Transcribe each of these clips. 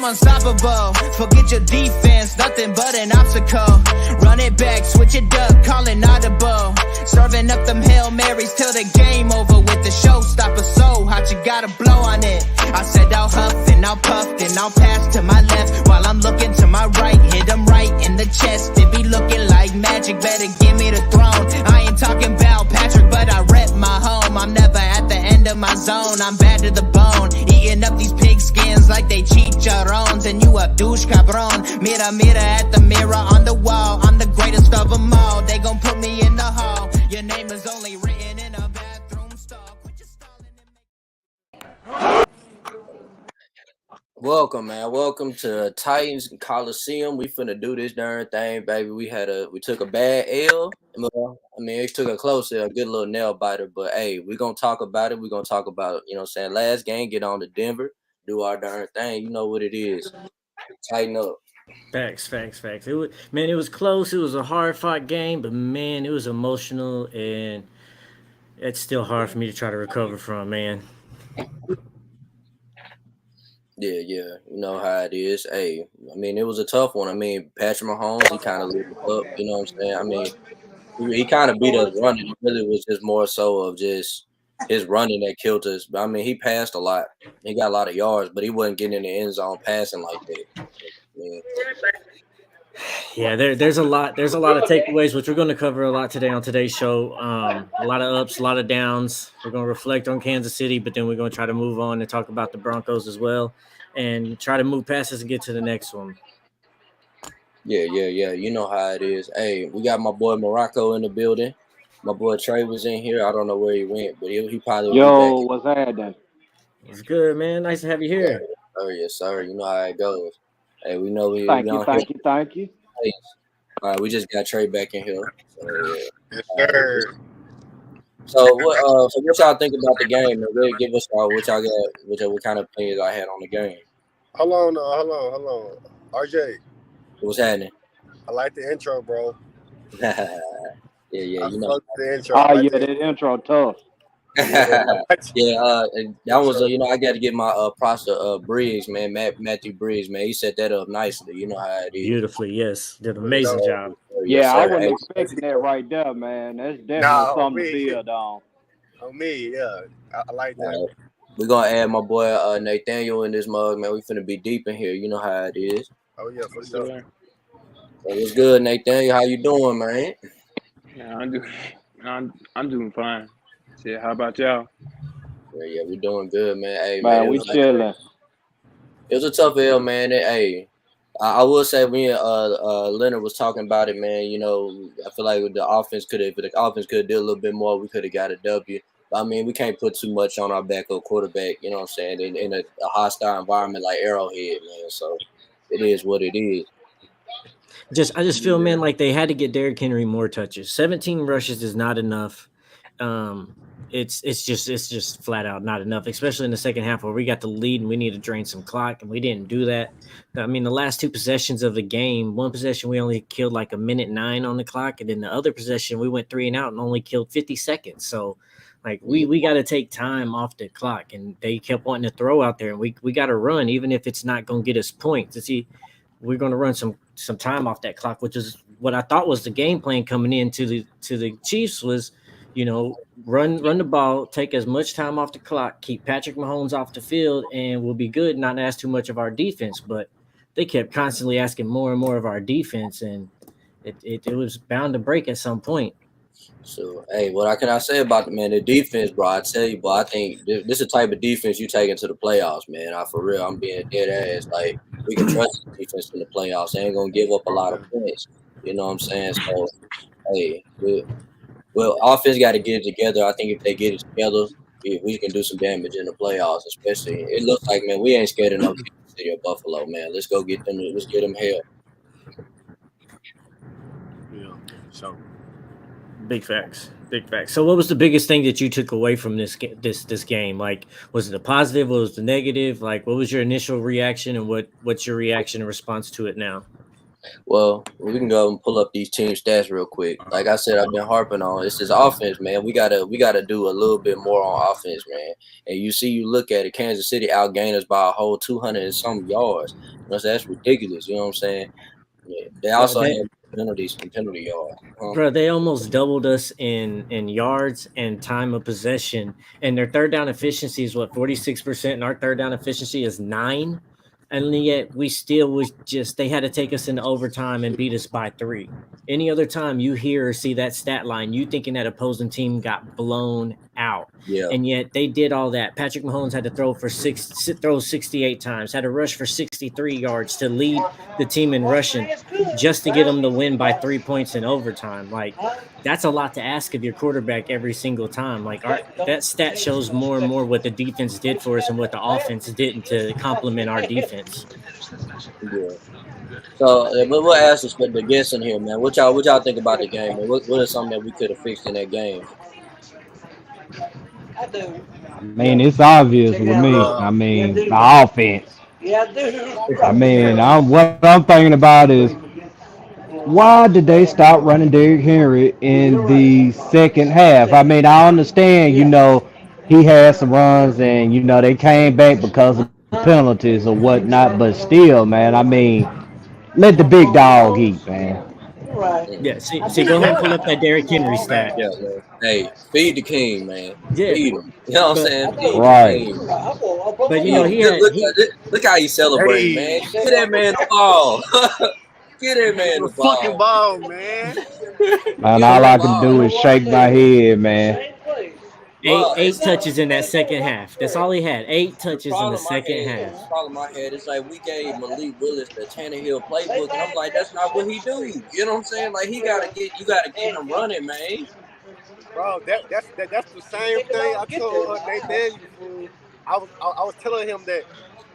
I'm unstoppable. Forget your defense, nothing but an obstacle. Run it back, switch it up, call it audible. Serving up them Hail Marys till the game over with. The showstopper so hot you gotta blow on it. I said I'll huff and I'll puff and I'll pass to my left while I'm looking to my right. Hit him right in the chest. It be looking like magic, better give me the throne. I ain't talking about Patrick, but I rep my home. I'm never at the end of my zone, I'm bad to the bone. Eating up these pig skins like they chicharrones. And you a douche cabron. Mira, mira at the mirror on the wall. I'm the greatest of them all. They gon' put me in the hall. Your name is only written in a bathroom stall. Quit your stalling and make... Welcome, man. Welcome to Titans Colosseum. We finna do this darn thing, baby. We took a bad L. It took a close L, a good little nail biter. But hey, we gonna talk about it. We gonna talk about, last game, get on to Denver, do our darn thing. You know what it is. Tighten up. Facts. It was close. It was a hard fought game, but man, it was emotional, and it's still hard for me to try to recover from, man. Yeah. You know how it is. Hey, it was a tough one. Patrick Mahomes, he kind of lit it up. You know what I'm saying? He kind of beat us running. It really was just more so of just his running that killed us. But he passed a lot. He got a lot of yards, but he wasn't getting in the end zone passing like that. Yeah, there's a lot of takeaways, which we're going to cover a lot today on today's show. A lot of ups, a lot of downs. We're going to reflect on Kansas City, but then we're going to try to move on and talk about the Broncos as well, and try to move past this and get to the next one. Yeah. You know how it is. Hey, we got my boy Morocco in the building. My boy Trey was in here. I don't know where he went, but he probably will be back. What's happening? It's good, man. Nice to have you here. Oh, yes, sir. You know how it goes. Hey, we know we Thank you. Hey, all right, we just got Trey back in here. So, yes, sir. So what y'all think about the game? And really give us what y'all got, what kind of opinions I had on the game. Hold on. RJ. What's happening? I like the intro, bro. Yeah, you know. The intro. That intro tough. That was I got to give my props to Briggs, man, Matthew Briggs, man. He set that up nicely. You know how it is. Beautifully, yes, did an amazing job. Yeah, I wasn't expecting that right there, man. That's definitely something to build on. On me, yeah, I like that. We're gonna add my boy Nathaniel in this mug, man. We finna be deep in here. You know how it is. Oh yeah, for sure. So what's good, Nathaniel? How you doing, man? Yeah, I'm doing fine. Yeah, how about y'all? Yeah, we doing good, man. Hey, man, we chilling. It was a tough L, man. Hey, I will say when Leonard was talking about it, man. I feel like if the offense could have did a little bit more, we could have got a W. But we can't put too much on our backup quarterback. You know what I'm saying? In a hostile environment like Arrowhead, man. So it is what it is. I just feel, man, like they had to get Derrick Henry more touches. 17 rushes is not enough. It's just flat out not enough, especially in the second half where we got the lead and we need to drain some clock, and we didn't do that. The last two possessions of the game, one possession we only killed like 1:09 on the clock, and then the other possession we went 3 and out and only killed 50 seconds. So like we got to take time off the clock, and they kept wanting to throw out there, and we got to run even if it's not going to get us points. We're going to run some time off that clock, which is what I thought was the game plan coming into the Chiefs was, run the ball, take as much time off the clock, keep Patrick Mahomes off the field, and we'll be good, not ask too much of our defense. But they kept constantly asking more and more of our defense, and it was bound to break at some point. So, hey, what can I say about the defense, bro? I tell you, bro, I think this is the type of defense you take into the playoffs, man. For real, I'm being dead ass. Like, we can trust the defense in the playoffs. They ain't going to give up a lot of points. You know what I'm saying? So, hey, well, offense got to get it together. I think if they get it together, we can do some damage in the playoffs, especially. It looks like, man, we ain't scared of no Kansas City or Buffalo, man. Let's go get them. Let's get them here. Yeah, so. Big facts. So what was the biggest thing that you took away from this game? Like, was it a positive? Was it the negative? Like, what was your initial reaction, and what's your reaction and response to it now? Well, we can go and pull up these team stats real quick. Like I said, I've been harping on it's this offense, man. We gotta do a little bit more on offense, man. And you look at it, Kansas City outgained us by a whole 200 and some yards. That's ridiculous. You know what I'm saying? Yeah. They Bro, also had they penalties and penalty yards. Huh? Bro, they almost doubled us in yards and time of possession, and their third down efficiency is what 46%, and our third down efficiency is 9, and yet we still was just they had to take us into overtime and beat us by 3. Any other time you hear or see that stat line, you thinking that opposing team got blown out, Yeah. and yet they did all that. Patrick Mahomes had to throw 68 times, had to rush for 63 yards to lead the team in rushing just to get them to win by 3 points in overtime. Like that's a lot to ask of your quarterback every single time. Like that stat shows more and more what the defense did for us and what the offense didn't to complement our defense. Yeah. So we'll ask the guests in here, man. What y'all think about the game, man? What is something that we could have fixed in that game? I mean, it's obvious with me. I mean, the offense. I mean, what I'm thinking about is why did they stop running Derrick Henry in the second half? I mean, I understand, he had some runs and, they came back because of penalties or whatnot, but still, man, I mean, let the big dog eat, man. Yeah, see, go ahead and pull up that Derrick Henry stat. Yeah, man. Hey, feed the king, man. Yeah, Feed him. You know what I'm but saying? Feed the Right. king. but Feed him. he Look, had look, he look how he's celebrating, man. Hey, Get that man the ball. Get that give man the the fucking ball. ball, man. Man, Give him all the I can do ball. is shake my head, man. eight Bro, eight touches in that second half. That's all he had. 8 touches in the second the half. problem I had is like we gave Malik Willis the Tannehill playbook, and I'm like, that's not what he do. You know what I'm saying? Like you gotta get him running, man. Bro, that's the same thing I told Nathaniel. Fool. I was telling him that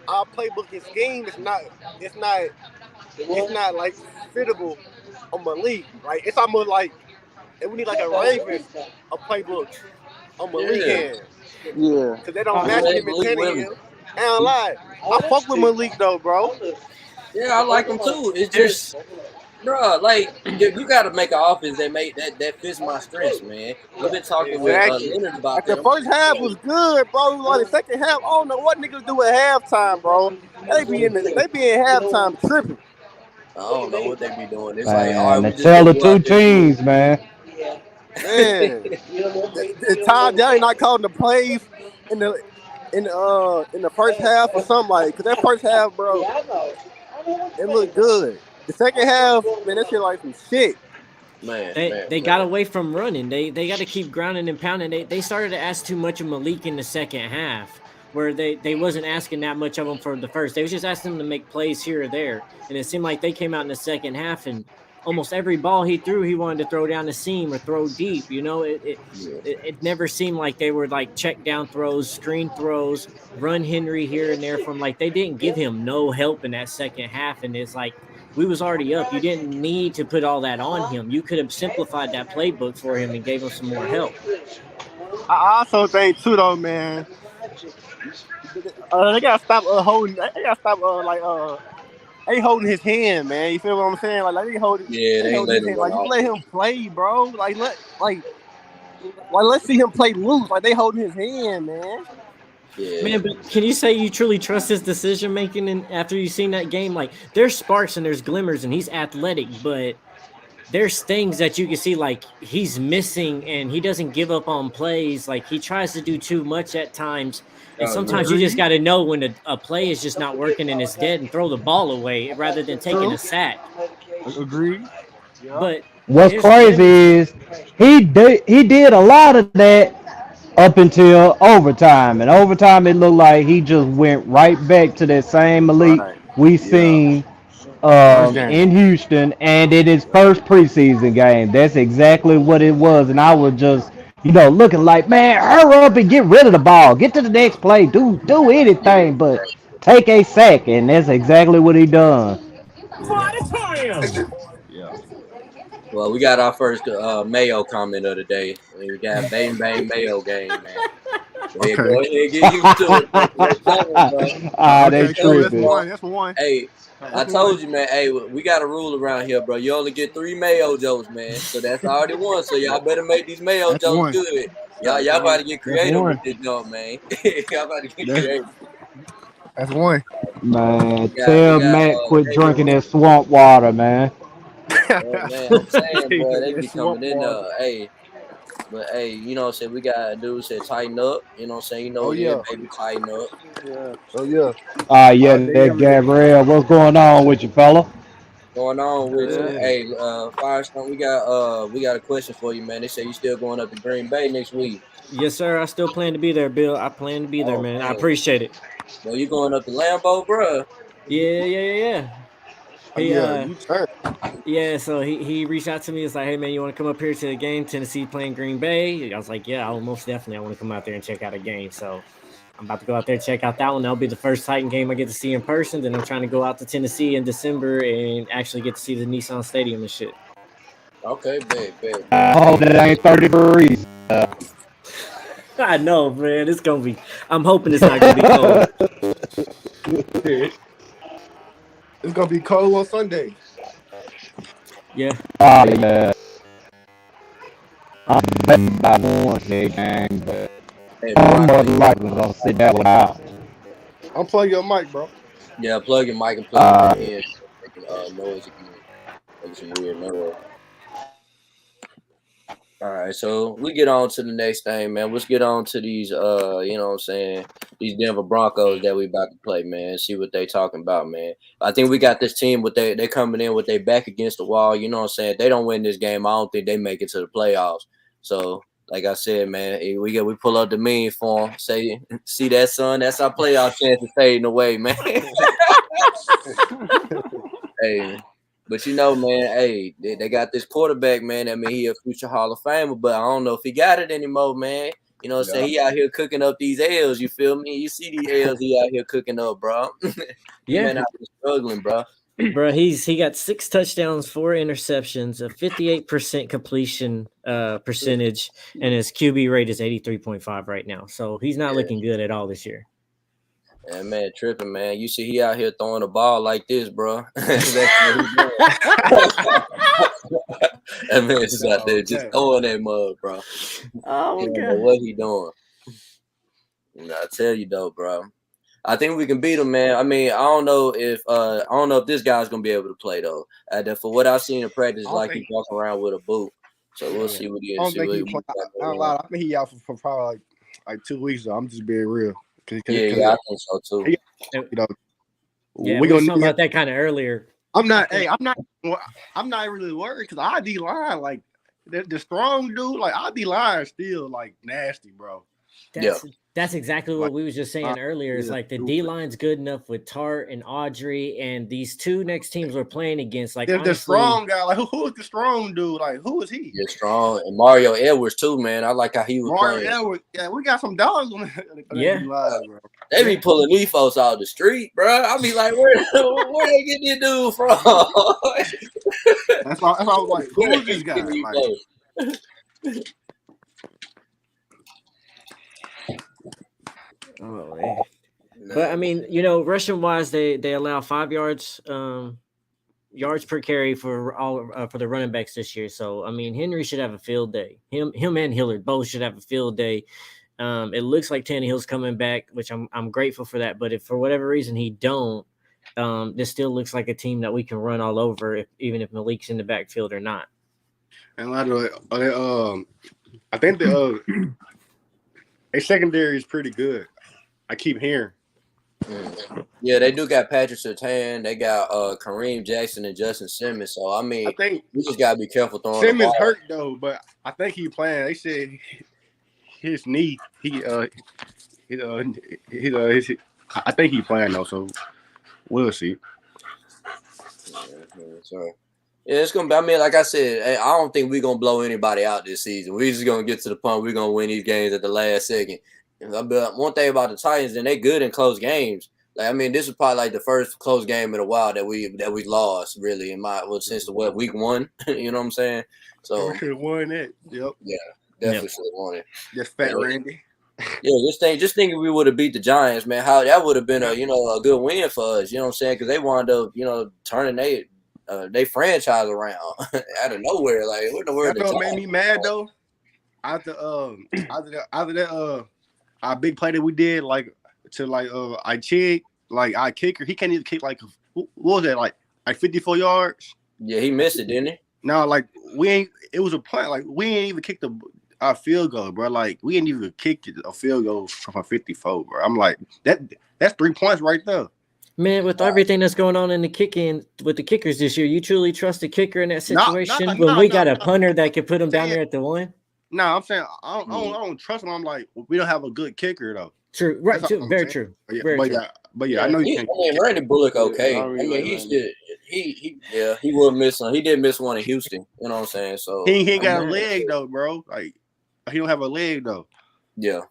our playbooking scheme it's not like fittable on Malik. Like it's almost like and we need like a Ravens a playbook on Malik Yeah. hand Yeah. because they don't match Malik him in Willis. Tannehill. And I lied. I fuck with Malik though, bro. Yeah, I like him too. It's just There's bro, like you got to make an offense that fits my strengths, man. I've been talking with Exactly. Leonard about Like the that. I'm first like, half bro, was good, bro. Like the second half, I don't know what niggas do at halftime, bro. They be in halftime tripping. I don't know what they be doing. It's like, all Man, right, the we just tell gonna the go out two there and do teams, man. Man, the time they not calling the plays in the first half or something like. Cause that first half, bro, it looked good. The second half, man, that shit like some shit. they got away from running. They got to keep grounding and pounding. They started to ask too much of Malik in the second half, where they wasn't asking that much of him for the first. They was just asking him to make plays here or there, and it seemed like they came out in the second half and almost every ball he threw, he wanted to throw down the seam or throw deep. You know, Yeah. it never seemed like they were like check down throws, screen throws, run Henry here and there from like they didn't give him no help in that second half, and it's like we was already up. You didn't need to put all that on him. You could have simplified that playbook for him and gave him some more help. I also think too, though, man. They gotta stop holding. They gotta stop they holding his hand, man. You feel what I'm saying? Like Yeah, they they ain't holding his letting him hand. run Like you off. let him play, bro. Let's see him play loose. Like they holding his hand, man. Yeah. Man, but can you say you truly trust his decision making? And after you've seen that game, like there's sparks and there's glimmers, and he's athletic, but there's things that you can see like he's missing, and he doesn't give up on plays. Like he tries to do too much at times, and Oh yeah. sometimes you just got to know when a play is just not working and it's dead, and throw the ball away rather than taking a sack. Agree. Yeah. But What's there's crazy glimmers. is he did a lot of that up until overtime. And overtime, it looked like he just went right back to that same Malik Right. we Yeah. seen First game. in Houston and in his first preseason game. That's exactly what it was. And I was just, looking like, man, hurry up and get rid of the ball. Get to the next play. Do Yeah. anything but take a sack. And that's exactly what he done. Yeah. Well, we got our first Mayo comment of the day. We got Bang Bang Mayo game, man. Yeah, Okay. go ahead and get used to it. Let's go, bro. They Okay, cool. That's tripping. one. That's one. Hey, I That's told one. you, man. Hey, we got a rule around here, bro. You only get 3 mayo jokes, man. So that's already one. So y'all better make these mayo That's jokes one. good. Y'all about to get That's creative with one. this jump, man. Y'all about to get That's, creative. that's one. Man, We tell got Matt quit David. drinking that swamp water, man. Man, I'm saying, boy, they That be swamp coming in water. there. Hey, but hey, you know what I'm saying? We got dudes said tighten up. You know what I'm saying? You know Oh it is, yeah. baby, tighten up. Yeah. Oh yeah. Yeah, All day, that every day. Gabrielle. What's going on with you, fella? Going on with you. Good. Hey, Firestone, we got a question for you, man. They say you still going up to Green Bay next week. Yes, sir. I still plan to be there, Bill. I plan to be there, Oh man. I man. appreciate it. Well, you going up to Lambeau, bro? Yeah. Oh He yeah. You turn. yeah, so he reached out to me. It's like, hey man, you want to come up here to the game? Tennessee playing Green Bay. I was like, yeah, I'll most definitely. I want to come out there and check out a game. So I'm about to go out there check out that one. That'll be the first Titan game I get to see in person. Then I'm trying to go out to Tennessee in December and actually get to see the Nissan Stadium and shit. Okay, bet. Oh, Hey, that ain't 30 degrees. I know, man. It's gonna be. I'm hoping it's not gonna be cold. It's gonna be cold on Sunday. Yeah. Yeah. I'm betting about one that game, but hey, bro, I'm I more tell than you, likely gonna sit that one out. Unplug your mic, bro. yeah, plug your mic and plug it in the ear. Making noise again, making some weird noise. All right, so we get on to the next thing, man. Let's get on to these, you know what I'm saying, these Denver Broncos that we about to play, man. See what they talking about, man. I think we got this team with they coming in with their back against the wall. You know what I'm saying? If they don't win this game, I don't think they make it to the playoffs. So, like I said, man, we pull up the meme for them. Say, see that, son? That's our playoff chances fading away, man. Hey. But you know, man, hey, they got this quarterback, man. I mean, he a future Hall of Famer, but I don't know if he got it anymore, man. You know what I'm saying? He out here cooking up these L's, you feel me? You see these L's he out here cooking up, bro. He Yeah. may not be struggling, bro. Bro, he got 6 touchdowns, 4 interceptions, a 58% completion percentage, and his QB rate is 83.5 right now. So he's not Yeah, looking good at all this year. and man, tripping, man. You see he out here throwing the ball like this, bro. That's what he doing. That man just out there just throwing that mug, bro. Oh He my don't know god. what he doing. I tell you though, bro. I think we can beat him, man. I mean, I don't know if this guy's gonna be able to play though. For what I've seen in practice, I don't like he's think. walking around with a boot. So we'll Yeah. see what he I don't see think what he he play. I don't lie. I think he out for probably like 2 weeks. Though. I'm just being real. Yeah, I think so too. He, you know, Yeah, we we were gonna talking need him. about that kind of earlier. I'm I not. think Hey, I'm not really worried because I D line like the strong dude. Like I D line still like nasty, bro. Yeah, that's exactly Like what we was just saying earlier. Is still like the D stupid. line's good enough with Tart and Audrey, and these two next teams we're playing against. Like The honestly, strong guy. Like who is the strong dude? Like who is he? you're strong. And Mario Edwards too, man. I like how he was Mario playing. Edwards. Yeah, we got some dogs on that D yeah, line, bro. They be pulling these folks out the street, bro. I be like, where they get this dude from? That's why I was like, Where who they is this get guy? these Like, folks? oh man. But I Nah, mean, rushing wise, they allow 5 yards per carry for all for the running backs this year. So I mean, Henry should have a field day. Him and Hillard both should have a field day. It looks like Tannehill's coming back, which I'm grateful for that. But if for whatever reason he don't, this still looks like a team that we can run all over, even if Malik's in the backfield or not. and I think the their secondary is pretty good. I keep hearing. yeah, they do got Patrick Surtain. They got Kareem Jackson and Justin Simmons. So I I mean, think we just gotta be careful throwing the Simmons ball. hurt though, but I think he playing. They said his knee. I think he playing though. So we'll see. So yeah, it's gonna be. I mean, like I said, I don't think we're gonna blow anybody out this season. We're just gonna get to the point we're gonna win these games at the last second. But one thing about the Titans, and they good in close games. Like I mean, this is probably like the first close game in a while that we lost. Really, since the week 1. You know what I'm saying? So We should have won it. Yep. yeah, definitely should have won it. Just fat Randy. Just think if we would have beat the Giants, man, how that would have been a good win for us. You know what I'm saying? Because they wound up turning they franchise around out of nowhere. Like what the word? That made me mad though. After that our big play that we did I Chig, like our kicker, he can't even kick what was that like 54 yards? Yeah, he missed it, didn't he? No, like it was a punt. Like we ain't even kicked our field goal, bro. Like we ain't even kicked a field goal from a 54, bro. I'm like that's 3 points right there. Man, with everything that's going on in the kicking with the kickers this year, you truly trust the kicker in that situation when we got a punter that can put him down there at the one? No, I'm saying I don't trust him. I'm like, we don't have a good kicker though. True, right? True, very true. But yeah, I know you can't. Randy Bullock, okay. I mean, he will miss one. He did miss one in Houston. You know what I'm saying? So he ain't got a leg though, bro. Like he don't have a leg though. Yeah,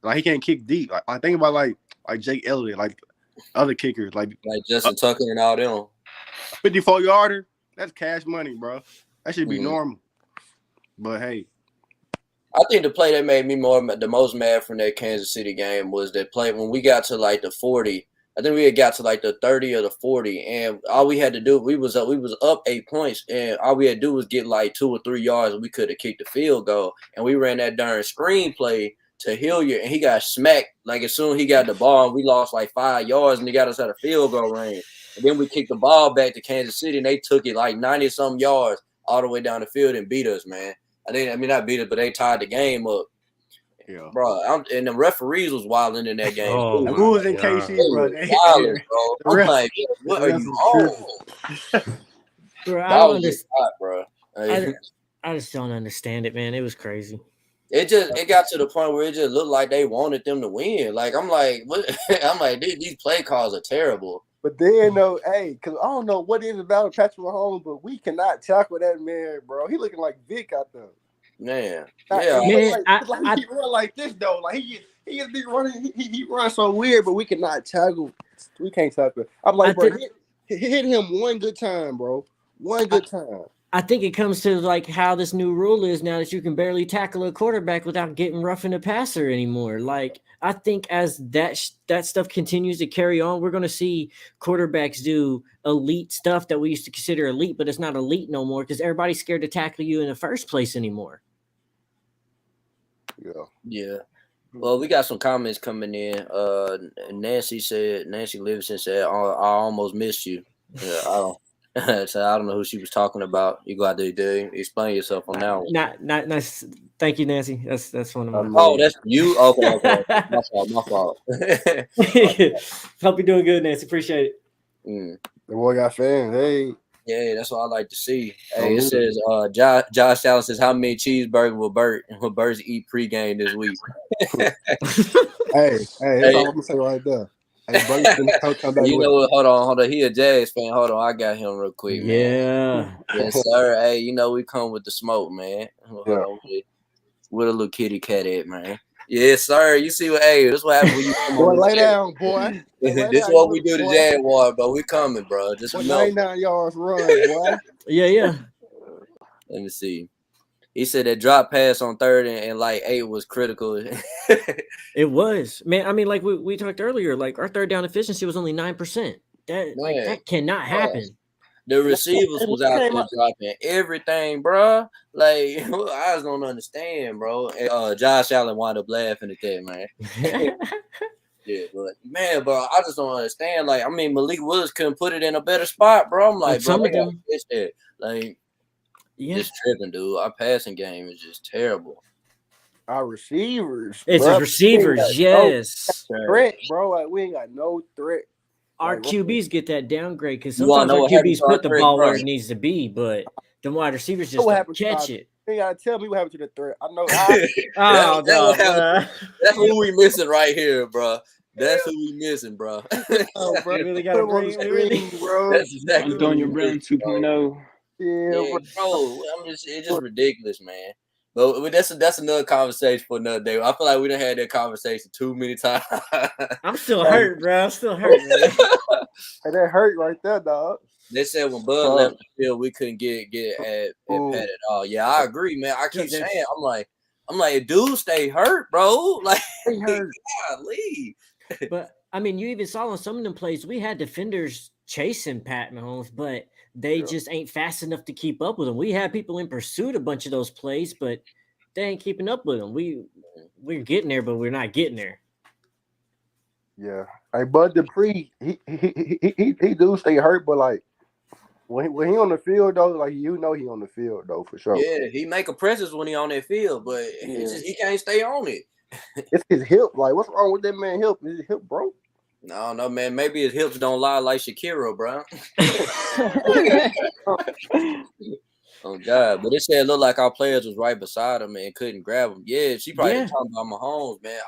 like he can't kick deep. Like I think about like Jake Elliott, like other kickers, like Justin Tucker and all them. 54-yarder, that's cash money, bro. That should be normal. But hey. I think the play that made me the most mad from that Kansas City game was that play when we got to like the 40. I think we had got to like the 30 or the 40, and all we had to do we was up 8 points, and all we had to do was get like 2 or 3 yards, and we could have kicked the field goal, and we ran that darn screen play to Hilliard, and he got smacked like as soon as he got the ball, and we lost like 5 yards, and he got us at a field goal range, and then we kicked the ball back to Kansas City, and they took it like 90-something yards all the way down the field and beat us, man. I mean, not beat it, but they tied the game up. Yeah, bro. And the referees was wilding in that game. Oh, who was in KC, bro? Wilding, bro. I'm like, what are you on? Bro, I don't understand, bro. I just don't understand it, man. It was crazy. It got to the point where it just looked like they wanted them to win. Like I'm like, what? I'm like, these play calls are terrible. But then though, hey, because I don't know what it is about Patrick Mahomes, but we cannot tackle that man, bro. He looking like Vic out there. Man, he run like this though. Like he just be running. He runs so weird, but we cannot tackle. We can't tackle. I'm like, bro, hit him one good time, bro. One good time. I think it comes to like how this new rule is now that you can barely tackle a quarterback without getting roughing a passer anymore. Like I think as that stuff continues to carry on, we're going to see quarterbacks do elite stuff that we used to consider elite, but it's not elite no more because everybody's scared to tackle you in the first place anymore. Yeah. Well, we got some comments coming in. Nancy Livingston said, "I almost missed you." Yeah, I don't. So I don't know who she was talking about. You got to explain yourself on that one. Not nice. Thank you, Nancy. That's one of my. Oh, that's you. Okay. My fault. Hope you're doing good, Nancy. Appreciate it. The boy got fans. Hey. Yeah, that's what I like to see. Hey, it says Josh Allen says, "How many cheeseburgers will Birds eat pregame this week?" hey, that's all I'm gonna say right there. Hey, you know what? Hold on. He a Jazz fan. Hold on, I got him real quick, man. Yes, sir. Hey, we come with the smoke, man. With a little kitty cat at, man. Yes, sir. You see what? Hey, this what happens when you come on. Lay down, boy. This is what we do to Jaguar, bro. We coming, bro. Just 99 yards run, boy. Yeah. Let me see. He said that drop pass on 3rd and like 8 was critical. It was, man. I mean, like we talked earlier, like our 3rd down efficiency was only 9%. That cannot happen. The receivers was out there dropping everything, bro. Like I just don't understand, bro. And, Josh Allen wound up laughing at that, man. Yeah, but man, bro, I just don't understand. Like, I mean, Malik Willis couldn't put it in a better spot, bro. I'm like, bro, like. Yeah. Just tripping, dude. Our passing game is just terrible. Our receivers. It's receivers, yes. Threat, bro. Like, we ain't got no threat. Our QBs get that downgrade because sometimes our QBs put the ball where it needs to be, but the wide receivers just don't catch it. You gotta tell me what happened to the threat. I know. That's who we missing right here, bro. That's who we missing, bro. Bro. You really gotta bring screen, bro. That's exactly Antonio Brown 2.0. Yeah, bro. It's just ridiculous, man. But that's another conversation for another day. I feel like we done had that conversation too many times. I'm still hurt, bro. I'm still hurt, man. And that hurt right there, dog. They said when Bud left the field, we couldn't get at Pat at all. Yeah, I agree, man. I keep saying, I'm like, dude, stay hurt, bro. Like, They hurt. golly. But I mean, you even saw on some of them plays, we had defenders chasing Pat Mahomes, but they Yeah. just ain't fast enough to keep up with him. We had people in pursuit a bunch of those plays, but they ain't keeping up with him. We're getting there, but we're not getting there. Yeah. Hey, Bud Dupree, he do stay hurt, but like when he on the field though, like he on the field though for sure. Yeah, he make a presence when he on that field, but it's just, he can't stay on it. It's his hip. Like, what's wrong with that man hip? Is his hip broke? No, man. Maybe his hips don't lie like Shakira, bro. Oh God! But it said it looked like our players was right beside him and couldn't grab him. Yeah, she probably talking about Mahomes, man.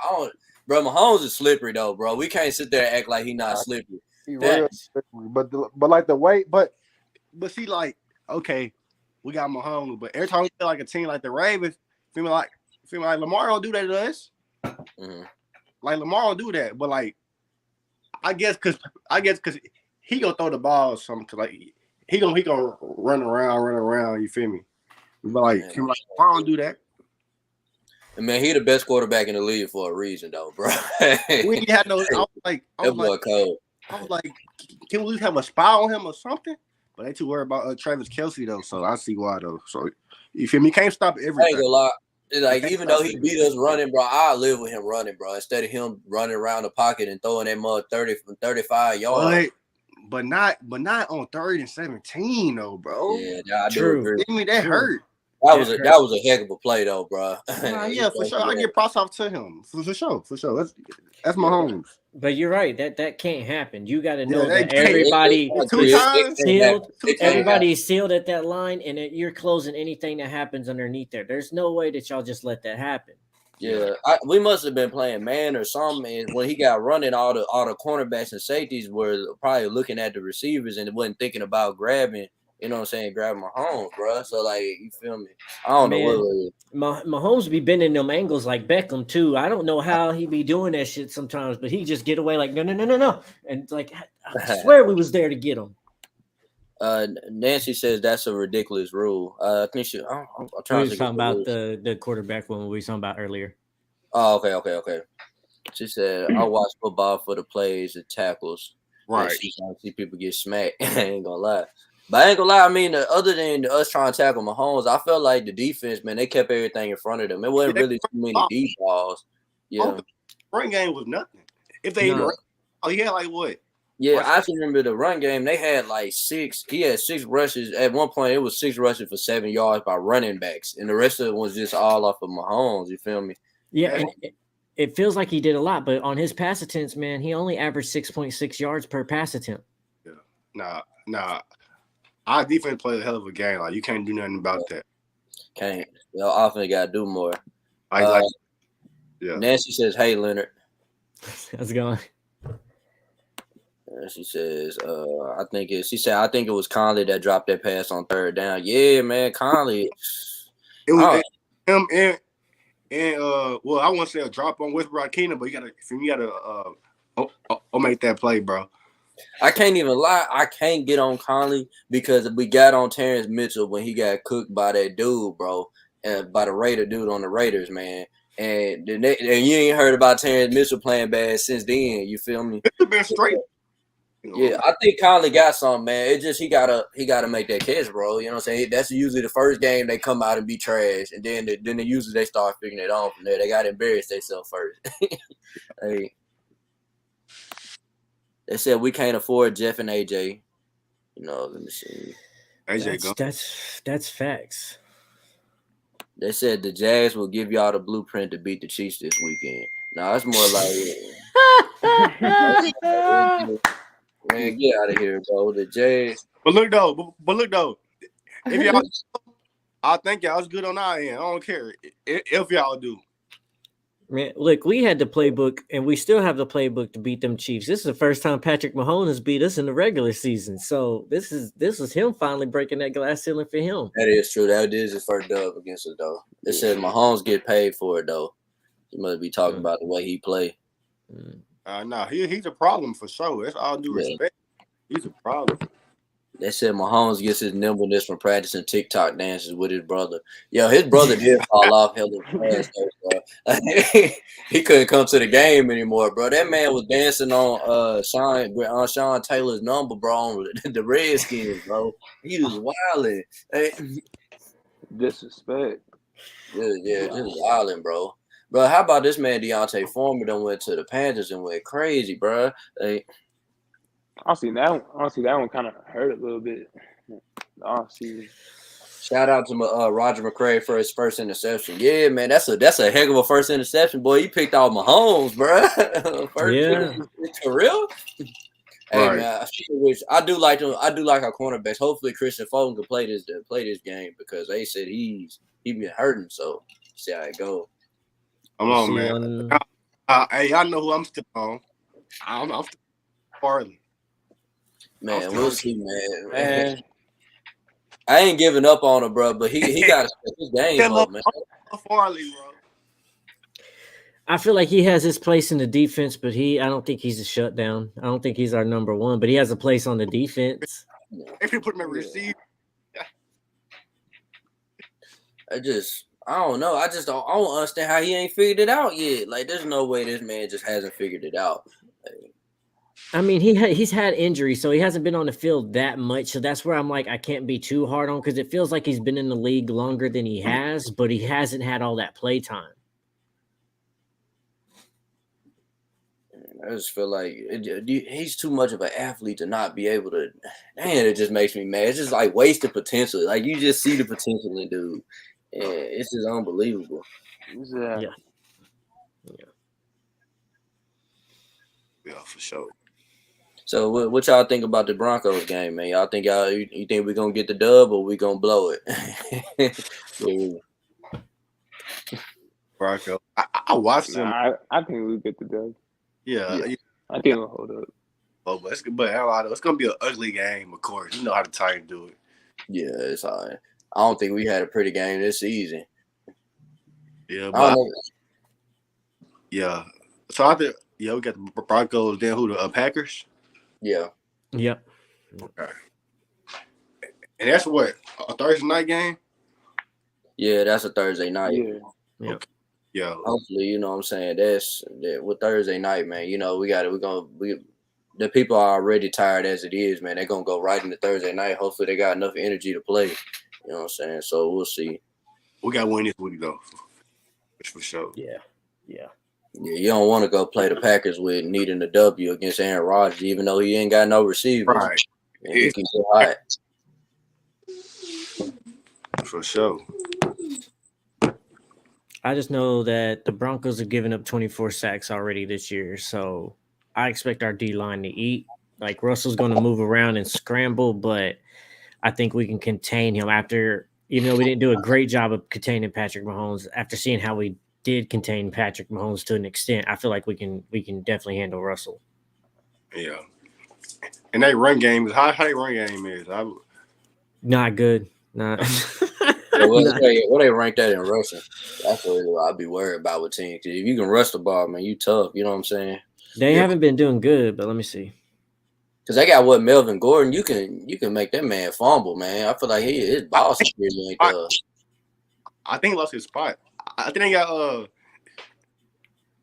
Bro, Mahomes is slippery though, bro. We can't sit there and act like he not slippery. He real slippery, but like the way, but see, like, okay, we got Mahomes, but every time we play like a team like the Ravens, feel like Lamar don't do that to us. Mm-hmm. Like Lamar don't do that, but like I guess because he gonna throw the ball or something. Cause like he gonna run around. You feel me? But like, Lamar don't do that. And man, he the best quarterback in the league for a reason, though, bro. We ain't had no. I was like, can we at least have a spy on him or something? But they too worried about Travis Kelce though, so I see why though. So you feel me? Can't stop everything. I ain't gonna lie. Like, even though he beat us running, bro, I live with him running, bro. Instead of him running around the pocket and throwing that mud 30 from 35 yards. But not on 3rd and 17 though, bro. Yeah, I do agree. Give me that hurt. That was a heck of a play though, bro. Yeah, for sure. I get props off to him. For sure. That's Mahomes. But you're right. That can't happen. You got to know that everybody's sealed at that line, and you're closing anything that happens underneath there. There's no way that y'all just let that happen. Yeah, we must have been playing man or something. And when he got running, all the cornerbacks and safeties were probably looking at the receivers and wasn't thinking about grabbing. You know what I'm saying? Grabbing Mahomes, bro. So, like, you feel me? I don't know what it is. Mahomes be bending them angles like Beckham, too. I don't know how he be doing that shit sometimes, but he just get away like, no. And, like, I swear we was there to get him. Nancy says that's a ridiculous rule. I think I'm trying to talking about the quarterback one we were talking about earlier. Oh, okay. She said, I watch football for the plays and tackles. Right. She trying to see people get smacked. I ain't gonna lie. But I ain't gonna lie, I mean, other than us trying to tackle Mahomes, I felt like the defense, man, they kept everything in front of them. It wasn't really too many deep balls. Yeah. The run game was nothing. If they he had like what? Yeah, I just remember the run game. They had like he had 6 rushes. At one point, it was 6 rushes for 7 yards by running backs. And the rest of it was just all off of Mahomes. You feel me? Yeah, and it feels like he did a lot, but on his pass attempts, man, he only averaged 6.6 yards per pass attempt. Yeah. Nah. Our defense played a hell of a game. Like, you can't do nothing about that. Can't. Y'all often got to do more. Yeah. Nancy says, hey, Leonard. How's it going? She says, I think it was Conley that dropped that pass on 3rd down. Yeah, man, Conley. It was him and well, I won't say a drop on Westbrook Keenan, but you gotta make that play, bro. I can't even lie. I can't get on Conley because we got on Terrence Mitchell when he got cooked by that dude, bro, and by the Raider dude on the Raiders, man. And you ain't heard about Terrence Mitchell playing bad since then. You feel me? It's been straight. Yeah, I think Conley got something, man. It's just he gotta make that catch, bro. You know what I'm saying? That's usually the first game they come out and be trash, and then they start figuring it out from there. They gotta embarrass themselves first. Hey. They said we can't afford Jeff and AJ. You know, let me see. That's facts. They said the Jags will give y'all the blueprint to beat the Chiefs this weekend. Now that's more like man, get out of here, bro. The Jags. But look though, if y'all, I think y'all was good on our end. I don't care if y'all do. Man, look, we had the playbook, and we still have the playbook to beat them Chiefs. This is the first time Patrick Mahomes has beat us in the regular season. So this is him finally breaking that glass ceiling for him. That is true. That is his first dub against us, though. They said Mahomes get paid for it, though. He must be talking about the way he play. No, he's a problem for sure. That's all due respect. He's a problem. They said Mahomes gets his nimbleness from practicing TikTok dances with his brother. Yo, his brother did fall off hella fast, though, bro. He couldn't come to the game anymore, bro. That man was dancing on Sean Taylor's number, bro, on the Redskins, bro. He was wilding. Disrespect. Yeah, just wilding, bro. Bro, how about this man Deontay Foreman done went to the Panthers and went crazy, bro? I see that one. I see that one kind of hurt a little bit. Oh, see. Shout out to Roger McCray for his first interception. Yeah, man, that's a heck of a first interception, boy. You picked out Mahomes, bro. For real. Hey Right. man, I do like our cornerbacks. Hopefully, Christian Fulton can play this game because they said he been hurting. So see how it go. Come on, man. Hey, I know who I'm still on. I'm still Farley. Man, we'll see, man. I ain't giving up on him, bro, but he got to step his game up, man. Farley, bro. I feel like he has his place in the defense, but I don't think he's a shutdown. I don't think he's our number one, but he has a place on the defense. If you put him at receiver. I don't know. I don't understand how he ain't figured it out yet. Like, there's no way this man just hasn't figured it out. I mean, he's had injuries, so he hasn't been on the field that much. So that's where I'm like, I can't be too hard on because it feels like he's been in the league longer than he has, but he hasn't had all that play time. I just feel like he's too much of an athlete to not be able to. Man, it just makes me mad. It's just like wasted potential. Like you just see the potential in dude, and it's just unbelievable. Yeah, for sure. So what y'all think about the Broncos game, man? Y'all think you think we're gonna get the dub or we gonna blow it? Broncos. I watched them. I think we'll get the dub. Yeah. I think we'll hold up. Oh, but it's gonna be an ugly game, of course. You know how the Titans do it. Yeah, it's all right. I don't think we had a pretty game this season. Yeah, but yeah. So I think we got the Broncos. Then who the Packers? Yeah. Yep. Okay. And that's what a Thursday night game. Yeah, that's a Thursday night. Yeah. Okay. Yeah. Hopefully, you know what I'm saying. With Thursday night, man. You know, the people are already tired as it is, man. They're gonna go right into Thursday night. Hopefully they got enough energy to play. You know what I'm saying? So we'll see. We got to win this week though. For sure. Yeah. Yeah, you don't want to go play the Packers with needing a W against Aaron Rodgers, even though he ain't got no receivers. Right. And he can get hot. For sure. I just know that the Broncos have given up 24 sacks already this year, so I expect our D-line to eat. Like, Russell's going to move around and scramble, but I think we can contain him even though we didn't do a great job of containing Patrick Mahomes, after seeing how we did contain Patrick Mahomes to an extent, I feel like we can definitely handle Russell. Yeah. And that run game is how their run game is. Not good. Not. What they rank that in rushing? That's really what I'd be worried about with teams. If you can rush the ball, man, you tough. You know what I'm saying? They haven't been doing good, but let me see. Because they got Melvin Gordon. You can make that man fumble, man. I feel like his ball security ain't there. I think he lost his spot. I think they got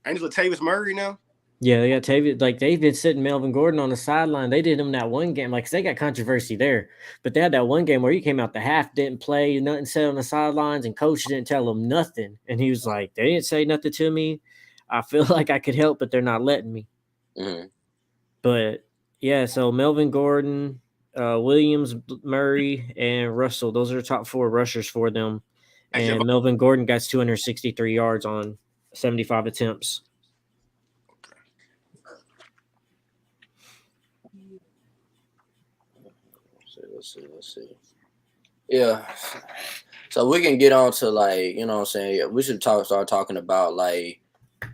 ain't Latavius Murray now. Yeah, they got Tavius. Like, they've been sitting Melvin Gordon on the sideline. They did him that one game. Like, they got controversy there. But they had that one game where he came out the half, didn't play, nothing said on the sidelines, and coach didn't tell him nothing. And he was like, they didn't say nothing to me. I feel like I could help, but they're not letting me. Mm-hmm. But, yeah, so Melvin Gordon, Williams, Murray, and Russell, those are the top 4 rushers for them. And Melvin Gordon got 263 yards on 75 attempts. Let's see. Yeah. So we can get on to, like, you know what I'm saying? We should start talking about, like,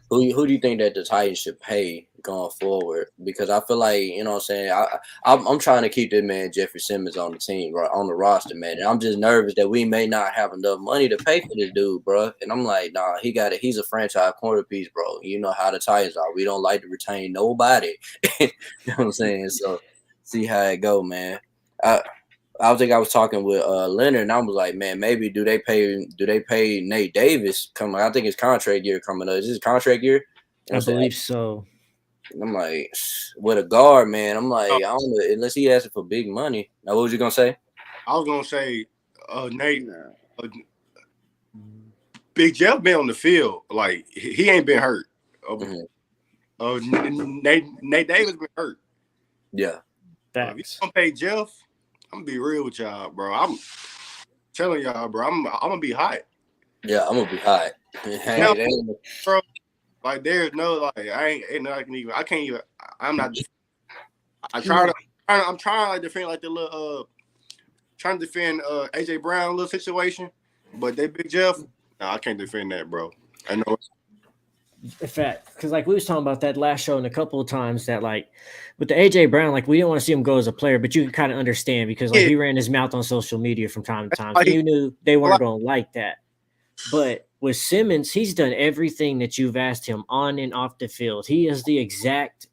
who do you think that the Titans should pay going forward? Because I feel like, you know what I'm saying, I'm trying to keep this man Jeffrey Simmons on the team, right, on the roster, man. And I'm just nervous that we may not have enough money to pay for this dude, bro. And I'm like, nah, he's a franchise corner piece, bro. You know how the Titans are. We don't like to retain nobody. You know what I'm saying? So see how it go, man. I was talking with Leonard, and I was like, man, maybe do they pay Nate Davis coming? I think his contract year coming up. Is this contract year? You know I what I'm saying? believe so. I'm like, with a guard, man. I'm like, Oh. I don't know, unless he asking for big money. Now, what was you gonna say? I was gonna say, Nate, Big Jeff been on the field. Like he ain't been hurt. Nate Davis been hurt. Yeah. If you gonna pay Jeff, I'm gonna be real with y'all, bro. I'm telling y'all, bro. I'm gonna be hot. Yeah, I'm gonna be hot. Now, bro, like there's no like ain't nothing I can't even. I'm not. I'm trying to defend like the little trying to defend AJ Brown little situation, but they Big Jeff. No, I can't defend that, bro. I know. In fact, because like we was talking about that last show and a couple of times that like with the AJ Brown, like we didn't want to see him go as a player, but you can kind of understand because like he ran his mouth on social media from time to time. So you knew they weren't going to like that. But with Simmons, he's done everything that you've asked him on and off the field. He is the exact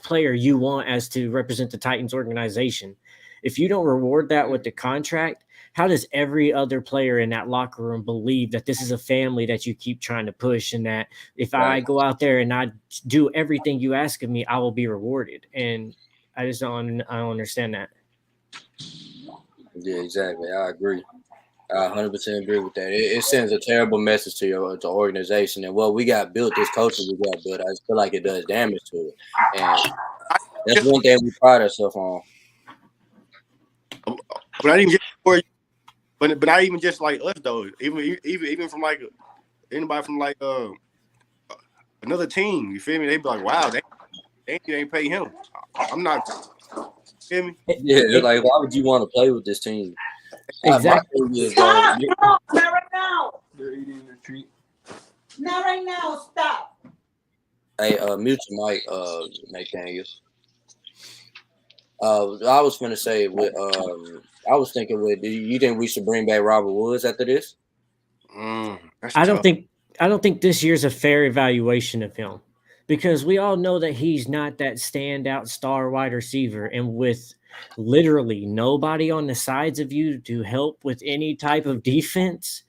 player you want as to represent the Titans organization. If you don't reward that with the contract, how does every other player in that locker room believe that this is a family that you keep trying to push and that if I go out there and I do everything you ask of me, I will be rewarded? And I don't understand that. Yeah, exactly. I agree. I 100% agree with that. It sends a terrible message to your organization. And we got built, this culture we got built, I just feel like it does damage to it. And that's one thing we pride ourselves on. But I didn't get but not even just like us though. Even from like anybody from like another team. You feel me? They be like, wow, they ain't pay him. I'm not. You feel me? Yeah, they're like, why would you want to play with this team? Exactly. Stop! No, not right now. They're eating the treat. Not right now. Stop. Hey, mute your mic, Nathaniel. I was gonna say I was thinking do you think we should bring back Robert Woods after this? I don't think this year's a fair evaluation of him because we all know that he's not that standout star wide receiver, and with literally nobody on the sides of you to help with any type of defense,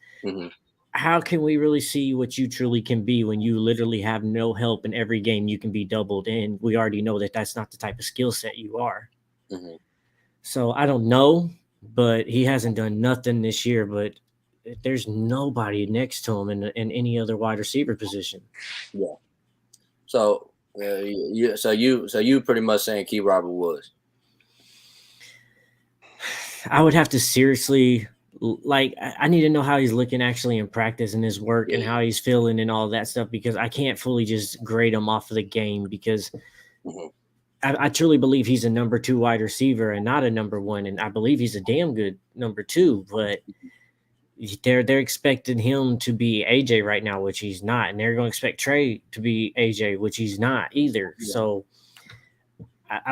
how can we really see what you truly can be when you literally have no help in every game? You can be doubled, and we already know that that's not the type of skill set you are. So I don't know, but he hasn't done nothing this year. But there's nobody next to him in any other wide receiver position. Yeah. So you pretty much saying keep Robert Woods. I would have to seriously I need to know how he's looking actually in practice and his work and how he's feeling and all that stuff because I can't fully just grade him off of the game because I truly believe he's a number 2 wide receiver and not a number 1, and I believe he's a damn good number 2, but they're expecting him to be AJ right now, which he's not, and they're going to expect Trey to be AJ, which he's not either. Yeah. So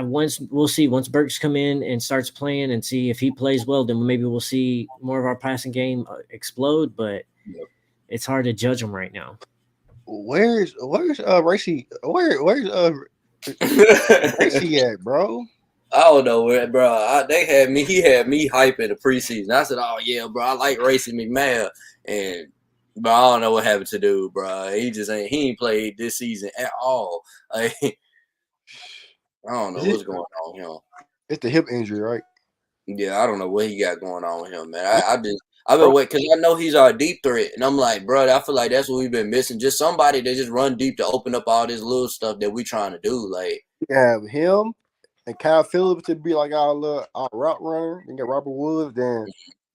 we'll see once Burks come in and starts playing and see if he plays well, then maybe we'll see more of our passing game explode, but it's hard to judge him right now. Where's Racy? Where's Racy at, bro? I don't know where, bro. He had me hype in the preseason. I said, "Oh yeah, bro, I like Racy McMahon," and but I don't know what happened to dude, bro. He ain't played this season at all. Like, I don't know what's going on with him. It's the hip injury, right? Yeah, I don't know what he got going on with him, man. I've been waiting because I know he's our deep threat, and I'm like, bro, I feel like that's what we've been missing. Just somebody that just run deep to open up all this little stuff that we trying to do. Like, we have him and Kyle Phillips to be like our route runner. Then got Robert Woods. Then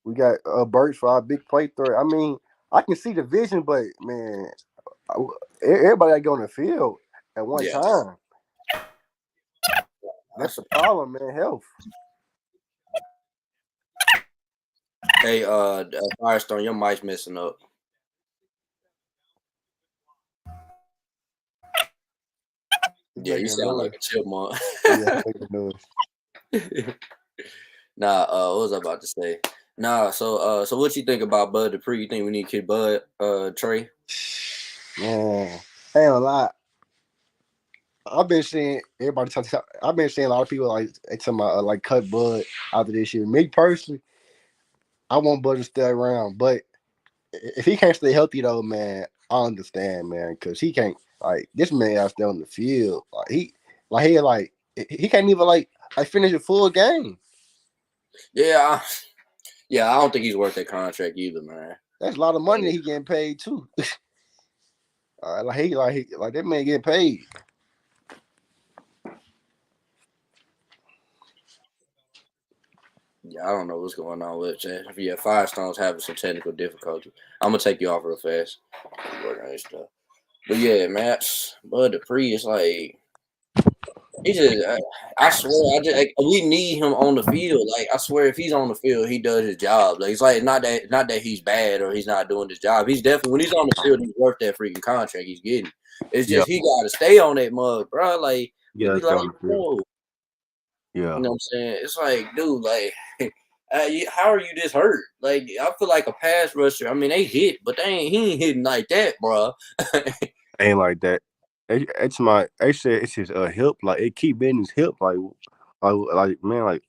we got Burks for our big play threat. I mean, I can see the vision, but man, everybody got to go on the field at one time. That's the problem, man. Health. Hey, Firestone, your mic's messing up. Yeah, you sound like a chipmunk. Nah, what was I about to say? Nah, so what you think about Bud Dupree? You think we need to keep Bud, Trey? Man, ain't a lot. I've been seeing everybody talk. I've been seeing a lot of people like talking about like cut Bud after this year. Me personally, I want Bud to stay around, but if he can't stay healthy though, man, I understand, man, because he can't like this man out there on the field. He can't even like finish a full game. Yeah, I don't think he's worth that contract either, man. That's a lot of money that he getting paid too. Like that man getting paid. Yeah, I don't know what's going on with it. Yeah, Firestone's having some technical difficulty. I'm gonna take you off real fast. Work on this stuff. But yeah, man, Bud Dupree is like he just. I swear, we need him on the field. Like I swear, if he's on the field, he does his job. Like it's like not that he's bad or he's not doing his job. He's definitely when he's on the field, he's worth that freaking contract he's getting. It's just he got to stay on that mug, bro. Like we be like, bro. Yeah. You know what I'm saying? It's like, dude, like, how are you this hurt? Like, I feel like a pass rusher. I mean, they hit, but he ain't hitting like that, bro. Ain't like that. It's my. They said it's his hip. Like it keep bending his hip. Like man. Like,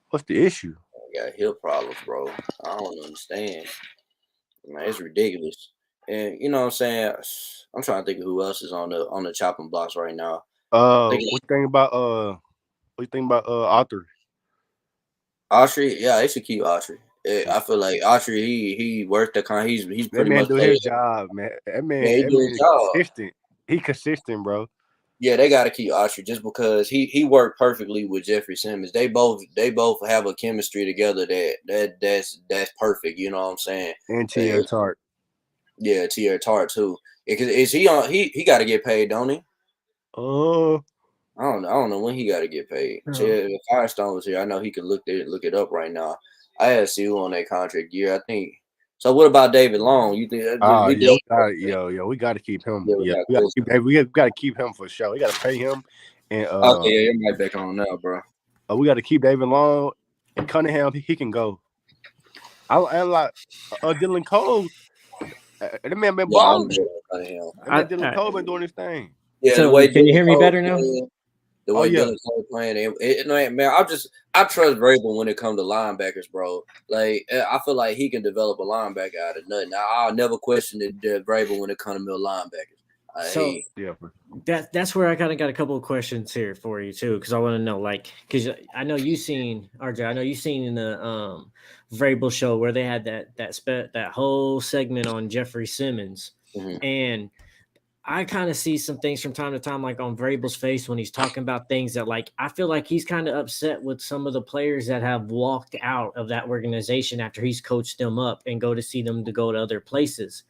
what's the issue? I got hip problems, bro. I don't understand. Man, it's ridiculous. And you know what I'm saying? I'm trying to think of who else is on the chopping blocks right now. What you think about Arthur? Autry, yeah, they should keep Autry. I feel like Autry, he worked the con. He's pretty much do his job, man. That man is consistent. He consistent, bro. Yeah, they got to keep Autry just because he worked perfectly with Jeffrey Simmons. They both have a chemistry together that's perfect. You know what I'm saying? And T.R. Tart. Yeah, T.R. Tart too. Is he on? He got to get paid, don't he? Oh. I don't know when he got to get paid. If Firestone was here, I know he could look it up right now. I had to see who on that contract year. I think. So what about David Long? You think? We got to keep him. We got to keep him for sure. We got to pay him. And okay, yeah, you're right back on now, bro. We got to keep David Long and Cunningham. He can go. I like Dylan Cole. That man been balling. Dylan Cole been doing his thing. Yeah. So can you hear me better now? The way Dylan Cole playing, man, I trust Vrabel when it comes to linebackers, bro. Like I feel like he can develop a linebacker out of nothing. I'll never question Vrabel when it comes to middle linebackers. That's where I kind of got a couple of questions here for you too, because I want to know, like, because I know you've seen RJ. I know you've seen in the Vrabel show where they had that whole segment on Jeffrey Simmons, and I kind of see some things from time to time, like on Vrabel's face when he's talking about things that, like, I feel like he's kind of upset with some of the players that have walked out of that organization after he's coached them up and go to see them to go to other places.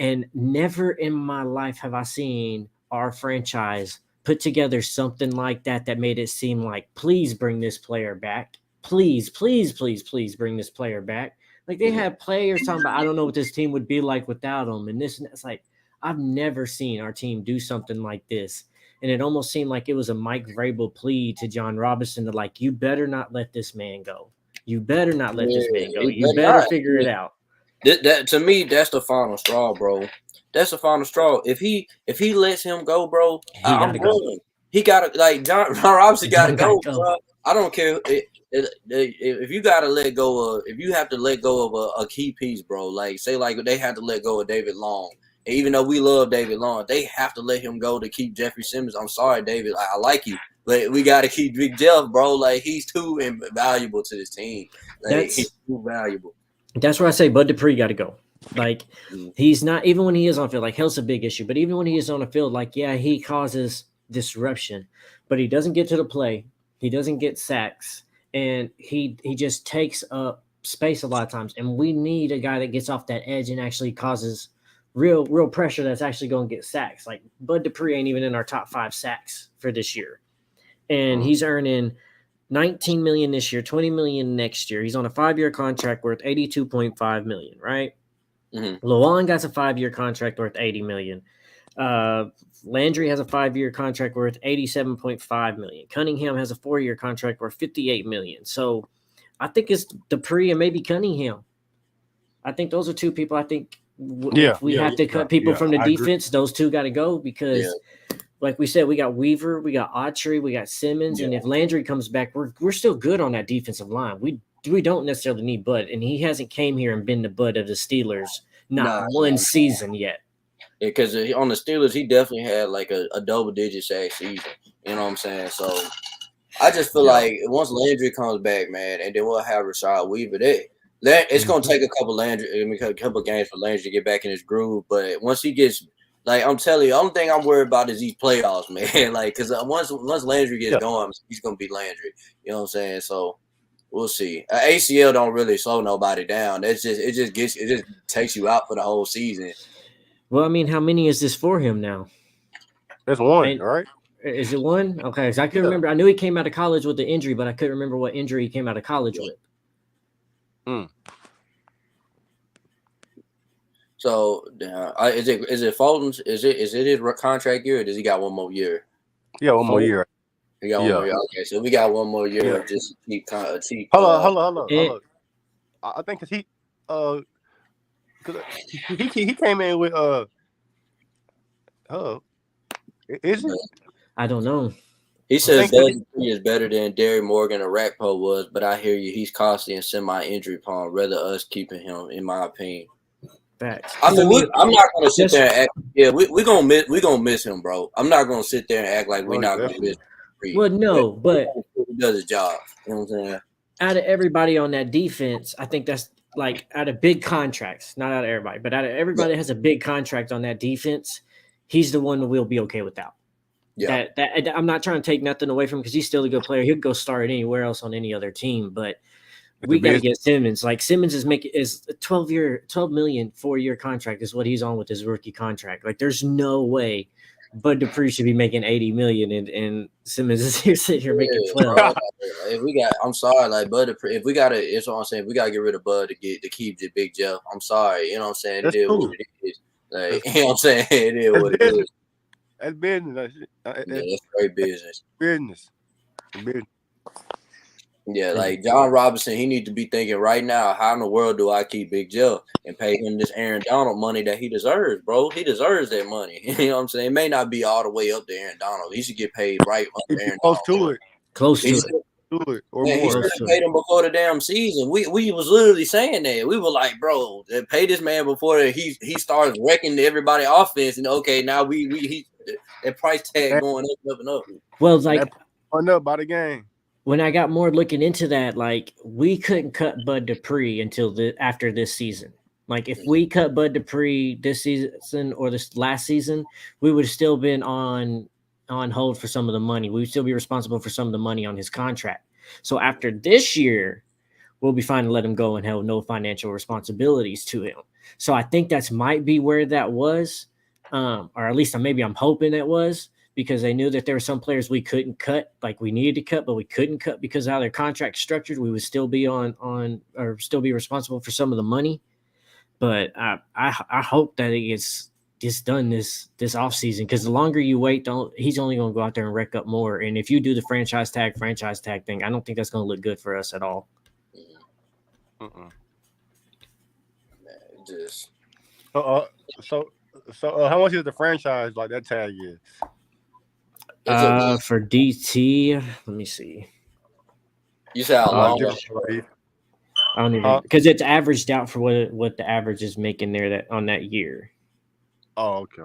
And never in my life have I seen our franchise put together something like that made it seem like, please bring this player back. Please, please, please, please bring this player back. Like they had players talking about, I don't know what this team would be like without him. And this, and it's like, I've never seen our team do something like this. And it almost seemed like it was a Mike Vrabel plea to John Robinson to, like, you better not let this man go. You better not let this man go. You better figure it out. That to me, that's the final straw, bro. That's the final straw. If he lets him go, bro, I'm rolling. He gotta, like, John Robinson gotta go, bro. I don't care if you gotta let go of, if you have to let go of a key piece, bro. Like, say like they had to let go of David Long. And even though we love David Long, they have to let him go to keep Jeffrey Simmons. I'm sorry, David. I like you, but we got to keep Big Jeff, bro. Like, he's too invaluable to this team. Like, he's too valuable. That's where I say Bud Dupree got to go. Like, he's not, even when he is on the field, like, health's a big issue, but even when he is on the field, like, yeah, he causes disruption, but he doesn't get to the play. He doesn't get sacks, and he just takes up space a lot of times. And we need a guy that gets off that edge and actually causes real pressure that's actually going to get sacks. Like, Bud Dupree ain't even in our top 5 sacks for this year. And he's earning $19 million this year, $20 million next year. He's on a 5-year contract worth $82.5 million, right? Lewan got a 5-year contract worth $80 million. Landry has a 5-year contract worth $87.5 million. Cunningham has a 4-year contract worth $58 million. So I think it's Dupree and maybe Cunningham. I think those are two people I think if we have to cut people from the defense, those two got to go, because like we said, we got Weaver, we got Autry, we got Simmons, and if Landry comes back, we're still good on that defensive line. We don't necessarily need Bud, and he hasn't came here and been the Bud of the Steelers not one season yet. Yeah, because on the Steelers, he definitely had like a double-digit sack season. You know what I'm saying? So I just feel like once Landry comes back, man, and then we'll have Rashad Weaver, it's going to take a couple games for Landry to get back in his groove. But once he gets, like I'm telling you, the only thing I'm worried about is these playoffs, man. Like, because once Landry gets going, he's going to be Landry. You know what I'm saying? So we'll see. ACL don't really slow nobody down. It just takes you out for the whole season. Well, I mean, how many is this for him now? That's one, right? Is it one? Okay, because I couldn't remember. I knew he came out of college with the injury, but I couldn't remember what injury he came out of college with. So is it Fulton's? Is it his contract year, or does he got one more year? Yeah, one more year. We got one more year. Okay, so we got one more year just to keep. Hold on. I think because he came in with is it? I don't know. He says Bud is better than Derry Morgan or Rakpo was, but I hear you. He's costly and semi-injury prone. Rather us keeping him, in my opinion. Facts. I mean, I'm not gonna sit there and act. Yeah, we're gonna miss him, bro. I'm not gonna sit there and act like we're not gonna miss him. Well, no, but he does his job. You know what I'm saying? Out of everybody on that defense, I think that's like out of big contracts, not out of everybody, but out of everybody that has a big contract on that defense, he's the one that we'll be okay without. Yeah, that I'm not trying to take nothing away from him because he's still a good player. He'll go start anywhere else on any other team, but we got to get Simmons. Like Simmons is a 12 million 4-year contract is what he's on with his rookie contract. Like there's no way Bud Dupree should be making 80 million and Simmons is here sitting here making 12. I'm sorry, like Bud Dupree. If we got to, it's what I'm saying. We got to get rid of Bud to keep the Big Jeff. I'm sorry, you know what I'm saying. It is what it is. Like you know what I'm saying. It is what it is. That's business. That's great business. Business. Yeah, like John Robinson, he needs to be thinking right now, how in the world do I keep Big Jeff and pay him this Aaron Donald money that he deserves, bro? He deserves that money. You know what I'm saying? It may not be all the way up to Aaron Donald. He should get paid right under Aaron Donald. Close to it. Or man, more. He should have paid him before the damn season. We was literally saying that. We were like, bro, pay this man before he starts wrecking everybody offense. And okay, now that price tag going up and up. Well, it's like up by the game. When I got more looking into that, like we couldn't cut Bud Dupree until after this season. Like if we cut Bud Dupree this season or this last season, we would have still been on hold for some of the money. We would still be responsible for some of the money on his contract. So after this year, we'll be fine to let him go and have no financial responsibilities to him. So I think that's might be where that was, or at least maybe I'm hoping it was, because they knew that there were some players we couldn't cut, like we needed to cut, but we couldn't cut because of how their contract structured. We would still be on or still be responsible for some of the money. But I hope that it gets done this offseason, because the longer you wait, he's only going to go out there and wreck up more. And if you do the franchise tag thing, I don't think that's going to look good for us at all. Just so how much is the franchise like that tag is? For DT, let me see. You say how long? I don't even, because it's averaged out for what the average is making there that on that year. Oh, okay.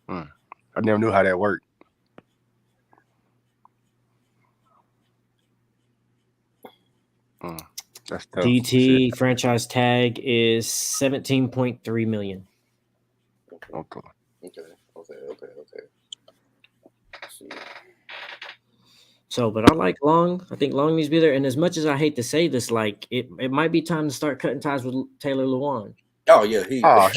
I never knew how that worked. That's tough. DT franchise tag is $17.3 million. Okay. So, but I like Long. I think Long needs to be there. And as much as I hate to say this, like it might be time to start cutting ties with Taylor Lewan. Oh yeah, he gotta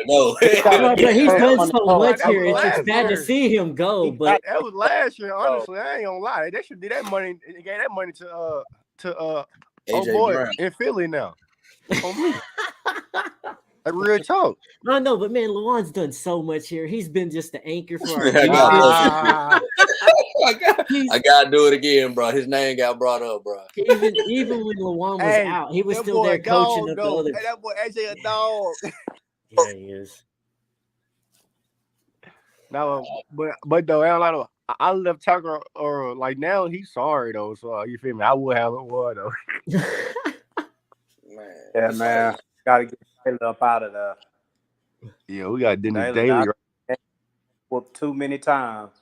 go. But he's done so much here. It's bad to see him go. But that was last year. Honestly, I ain't gonna lie. They should do that money. They gave that money to AJ boy Brown in Philly now. On me. Like real talk. I know, but man, Lewan's done so much here. He's been just the anchor for our I gotta do it again, bro. His name got brought up, bro. Even when Lewan was out, he was still there coaching up the other. Hey, that boy AJ a dog. Yeah, he is. No, but though, I left tackle or like now he's sorry though. So you feel me? I would have it one though. Man, Yeah, it's man. like Gotta get Taylor up out of there. Yeah, we got Dennis Taylor Daly. got whooped too many times.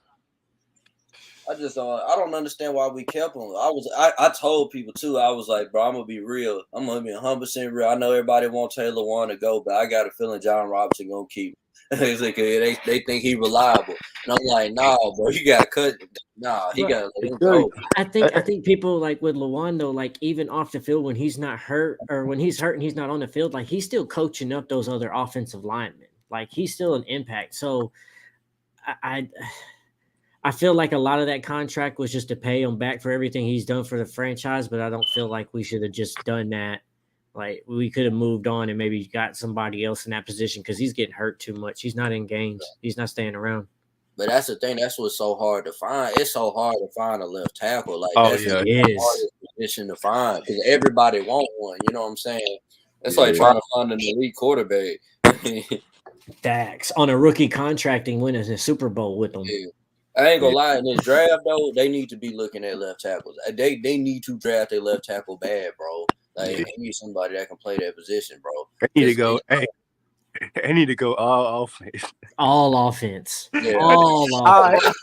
I don't understand why we kept him. I told people too. I was like, bro, I'm gonna be real. I'm gonna be 100% real. I know everybody want Taylor Warren to go, but I got a feeling John Robinson gonna keep. It's like they think he reliable, and I'm like, nah, bro, you gotta cut. Nah, he gotta let him go. I think people like with Lawan though, like even off the field when he's not hurt or when he's hurt and he's not on the field, like he's still coaching up those other offensive linemen. Like he's still an impact. So I feel like a lot of that contract was just to pay him back for everything he's done for the franchise, but I don't feel like we should have just done that. Like we could have moved on and maybe got somebody else in that position because he's getting hurt too much. He's not in games. He's not staying around. But that's the thing. That's what's so hard to find. It's so hard to find a left tackle. Like Oh that's yeah, the hardest position to find because everybody want one. You know what I'm saying? It's like trying to find an elite quarterback. Dax on a rookie contracting winning a Super Bowl with them. Yeah. I ain't gonna lie, in this draft though, they need to be looking at left tackles. They need to draft a left tackle bad, bro. Like they need somebody that can play that position, bro. They need to go. Hey, they need to go all offense. All offense. Yeah. All offense.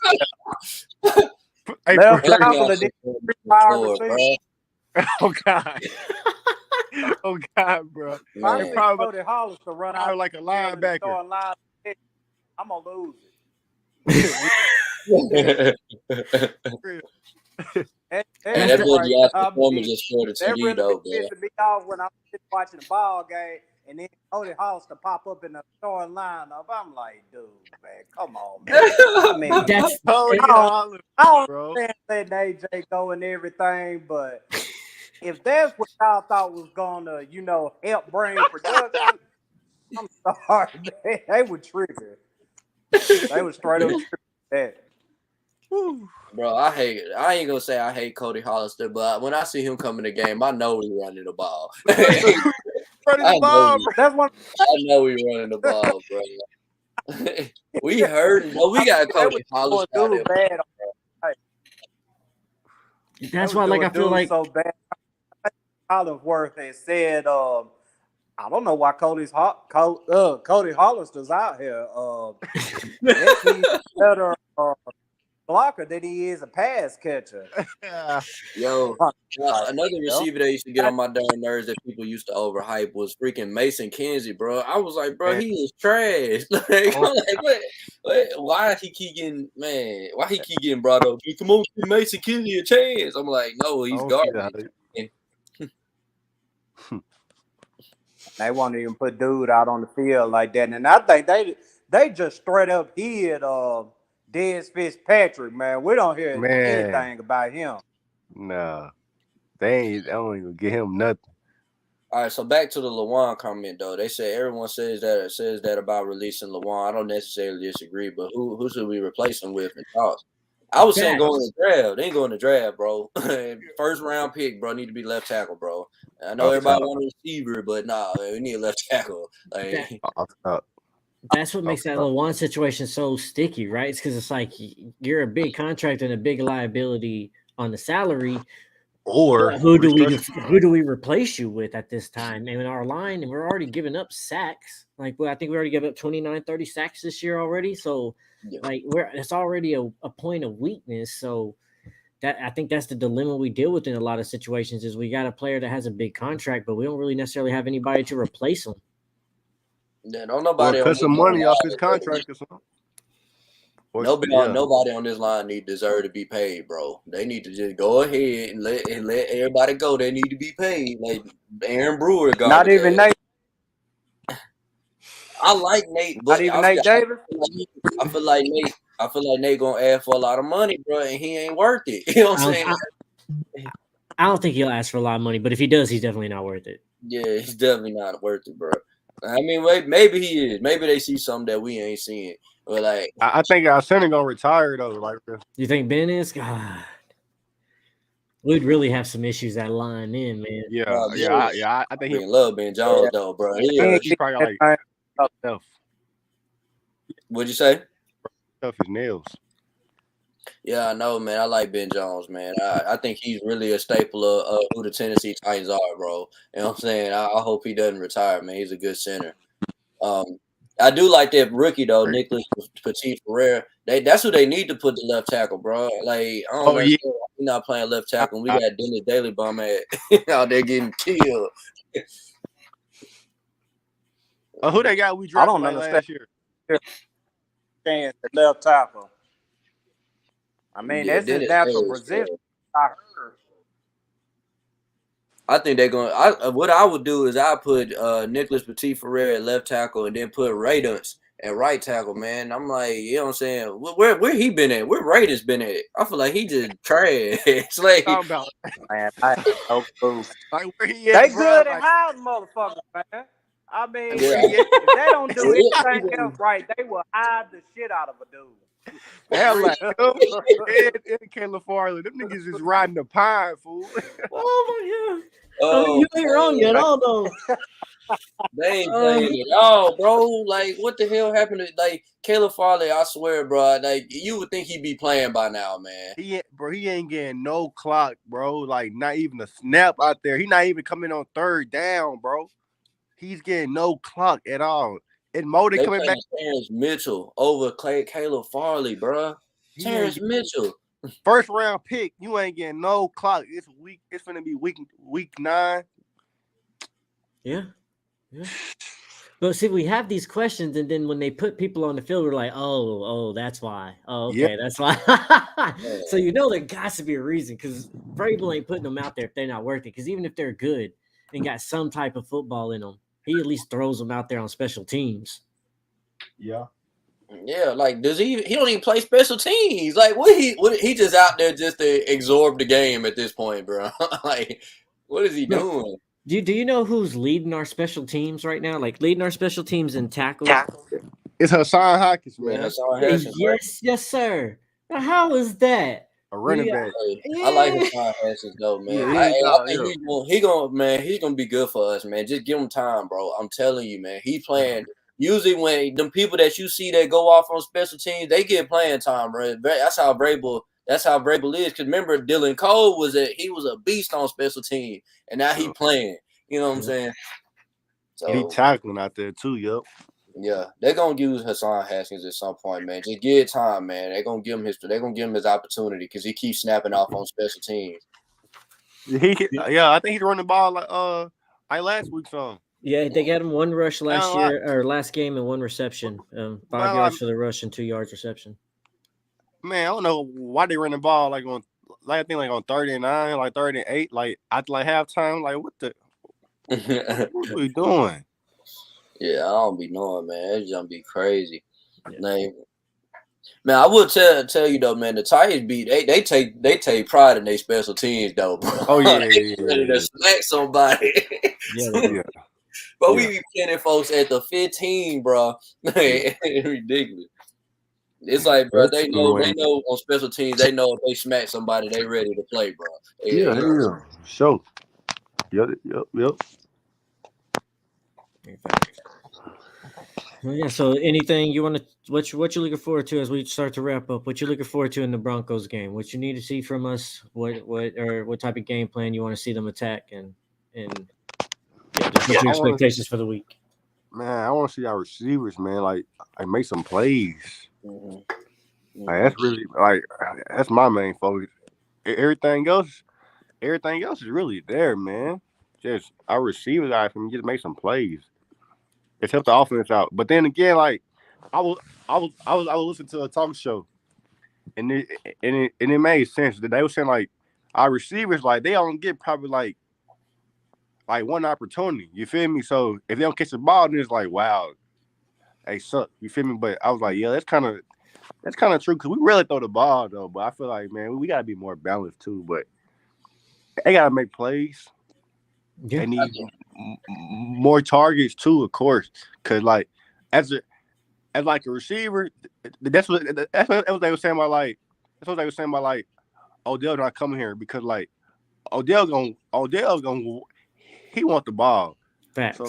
Hey, Left for- tackle and then 3 receivers. oh God. Oh God, bro. I Man. probably Cody Hollis to run out like a linebacker. I'm gonna lose it. And that boy D'Onta Foreman just scored a That TD really though, be man. pissing me off when I'm watching the ball game and then Cody Hollis to pop up in the starting lineup. I'm like, dude, man, come on, man. I mean, That's I don't understand letting AJ go and everything, but if that's what y'all thought was gonna, help bring production, I'm sorry, man. They were triggered. They were straight up triggered. That. Bro, I ain't gonna say I hate Cody Hollister, but when I see him come in the game, I know he running the ball. I know he running the ball, bro. We hurting, but we got Cody Hollister out there. That's why, like, I feel like so bad. Hollingsworth has said, I don't know why Cody Hollister's out here. He's better blocker than he is a pass catcher. Yo, another receiver that used to get on my darn nerves that people used to overhype was freaking Mason Kinsey, bro. I was like, bro, he is trash. Like, I'm like, what? Why he keep getting brought up? Come on, give Mason Kinsey a chance. I'm like, no, he's garbage. They won't even put dude out on the field like that, and I think they just straight up hid Dez Fitzpatrick, man. We don't hear anything about him. Nah, they don't even give him nothing. All right, so back to the Lawan comment though. They say everyone says that about releasing Lawan. I don't necessarily disagree, but who should we replace him with in talks? I was saying go in the draft. They ain't going to draft, bro. First round pick, bro. Need to be left tackle, bro. I know everybody want a receiver, but nah, man, we need a left tackle. Like, that's what makes that Lawan situation so sticky, right? It's because it's like you're a big contract and a big liability on the salary. Or who do we replace you with at this time? And in our line, and we're already giving up sacks. Like, I think we already gave up 29, 30 sacks this year already. So, like, it's already a point of weakness. So, that I think that's the dilemma we deal with in a lot of situations is we got a player that has a big contract, but we don't really necessarily have anybody to replace him. Yeah, don't nobody cut some money off his contract or something. Nobody on this line deserve to be paid, bro. They need to just go ahead and let everybody go. They need to be paid. Like Aaron Brewer, not even Nate. I like Nate, but not even Nate Davis. I feel like Nate gonna ask for a lot of money, bro, and he ain't worth it. You know what I'm saying? I don't think he'll ask for a lot of money, but if he does, he's definitely not worth it. Yeah, he's definitely not worth it, bro. I mean, maybe he is. Maybe they see something that we ain't seeing. But like, I think our center gonna retire though. Like, you think Ben is? God, we'd really have some issues that line in, man. Yeah. I think he love Ben Jones though, bro. He probably like stuff. What'd you say? tough as nails. Yeah, I know, man. I like Ben Jones, man. I think he's really a staple of who the Tennessee Titans are, bro. You know what I'm saying? I hope he doesn't retire, man. He's a good center. I do like that rookie though, Nicholas Petit Ferrer. That's who they need to put the left tackle, bro. Like I don't understand why he's not playing left tackle. We got Dennis Daly bum at out there getting killed. Who they got? We I drafted don't like understand. last year. Chance at left tackle. I mean, Yeah, that's his Dennis natural Daly, position. I heard. I think they're going. What I would do is I put Nicholas Petit Ferrer at left tackle and then put Radunz at right tackle. Man, I'm like, you know what I'm saying? Where he been at? Where Radunz been at? I feel like he just trash. It's like Talking about Man, I ain't no clue. like where he at, They bro? good at Like, hiding motherfuckers, man. I mean, yeah. if they don't do Yeah. anything else right, they will hide the shit out of a dude. hell, like him and Caleb Farley, them niggas is riding the pine, fool. Oh my god! Oh, you ain't wrong at all, though. they ain't playing at all, bro. Like, what the hell happened to like Caleb Farley? I swear, bro. Like, you would think he'd be playing by now, man. He ain't getting no clock, bro. Like, not even a snap out there. He not even coming on third down, bro. He's getting no clock at all. And Modi They coming back. playing Terrence Mitchell over Caleb Farley, bro. Terrence Mitchell. First round pick, you ain't getting no clock. It's week. It's gonna be week 9. Yeah. But see, we have these questions, and then when they put people on the field, we're like, oh, that's why. Oh, okay, that's why. So there got to be a reason, because Vrabel ain't putting them out there if they're not worth it. Because even if they're good and got some type of football in them, he at least throws them out there on special teams. Yeah. Yeah, like does he don't even play special teams. Like what he just out there just to absorb the game at this point, bro. Like what is he doing? Do you know who's leading our special teams right now? Like leading our special teams in tackles? It's Hassan Hawkins, man. Yeah, Hassan Haskins, yes, sir. Now, how is that? A running back. I like Hassan Haskins though, man. I think he's gonna be good for us, man. Just give him time, bro. I'm telling you, man. He playing. Usually when them people that you see that go off on special teams, they get playing time, bro. That's how Vrabel is. Because remember, Dylan Cole was a beast on special teams, and now he playing. You know what I'm saying? So he tackling out there too, yup. Yeah, they're gonna use Hassan Haskins at some point, man. Just give it time, man. They're gonna give him his opportunity because he keeps snapping off on special teams. I think he's running the ball like last week's song. Yeah, they got him one rush last game and one reception. 5 yards for the rush and 2 yards reception. Man, I don't know why they run the ball I think on 39, like 38, like at like halftime. Like what are we doing? Yeah, I don't be knowing, man. It's gonna be crazy. Yeah. Man, I will tell you though, man. The Titans they take pride in their special teams though, bro. Oh yeah, ready to smack somebody. Yeah. But we be pinning folks at the 15, bro. It's ridiculous. It's like, bro, they know on special teams, they know if they smack somebody, they ready to play, bro. Yeah. Sure. Yep. Yeah. So, anything you want to? What you looking forward to as we start to wrap up? What you looking forward to in the Broncos game? What you need to see from us? What type of game plan you want to see them attack and your expectations for the week? Man, I want to see our receivers, man. Like make some plays. Mm-hmm. Like that's really that's my main focus. Everything else is really there, man. Just our receivers guys can just make some plays. It's helped the offense out. But then again, like I was listening to a talk show, and it made sense that they were saying like our receivers like they only get probably like one opportunity. You feel me? So if they don't catch the ball, then it's like wow, they suck. You feel me? But I was like, yeah, that's kind of true because we really throw the ball though. But I feel like man, we gotta be more balanced too. But they gotta make plays. Yeah. They need more targets too, of course, because like as a receiver, that's what they were saying about like Odell not coming here because like Odell's gonna he want the ball. Facts. So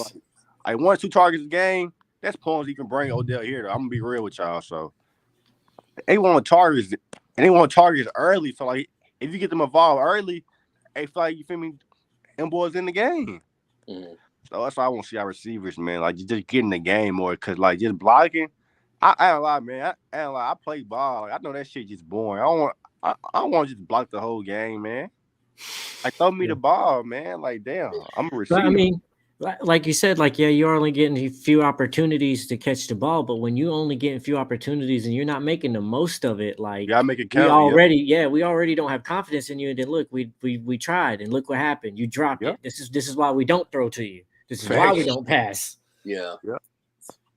like 1 or 2 targets a game, that's points he can bring Odell here. Though. I'm gonna be real with y'all. So they want targets and they want targets early. So like, if you get them involved early, they feel like you feel me, them boys in the game. Mm. So that's why I want to see our receivers, man. Like just get in the game more, cause like just blocking. I ain't lie, man. I ain't lie. I play ball. Like, I know that shit just boring. I don't want to just block the whole game, man. Like throw me the ball, man. Like damn, I'm a But receiver. I mean, like you said, like yeah, you're only getting a few opportunities to catch the ball, but when you only getting a few opportunities and you're not making the most of it, like Yeah, I make it we count. already don't have confidence in you. And then look, we tried, and look what happened. You dropped Yep. it. This is why we don't throw to you. This is why we don't pass. Yeah. Yep.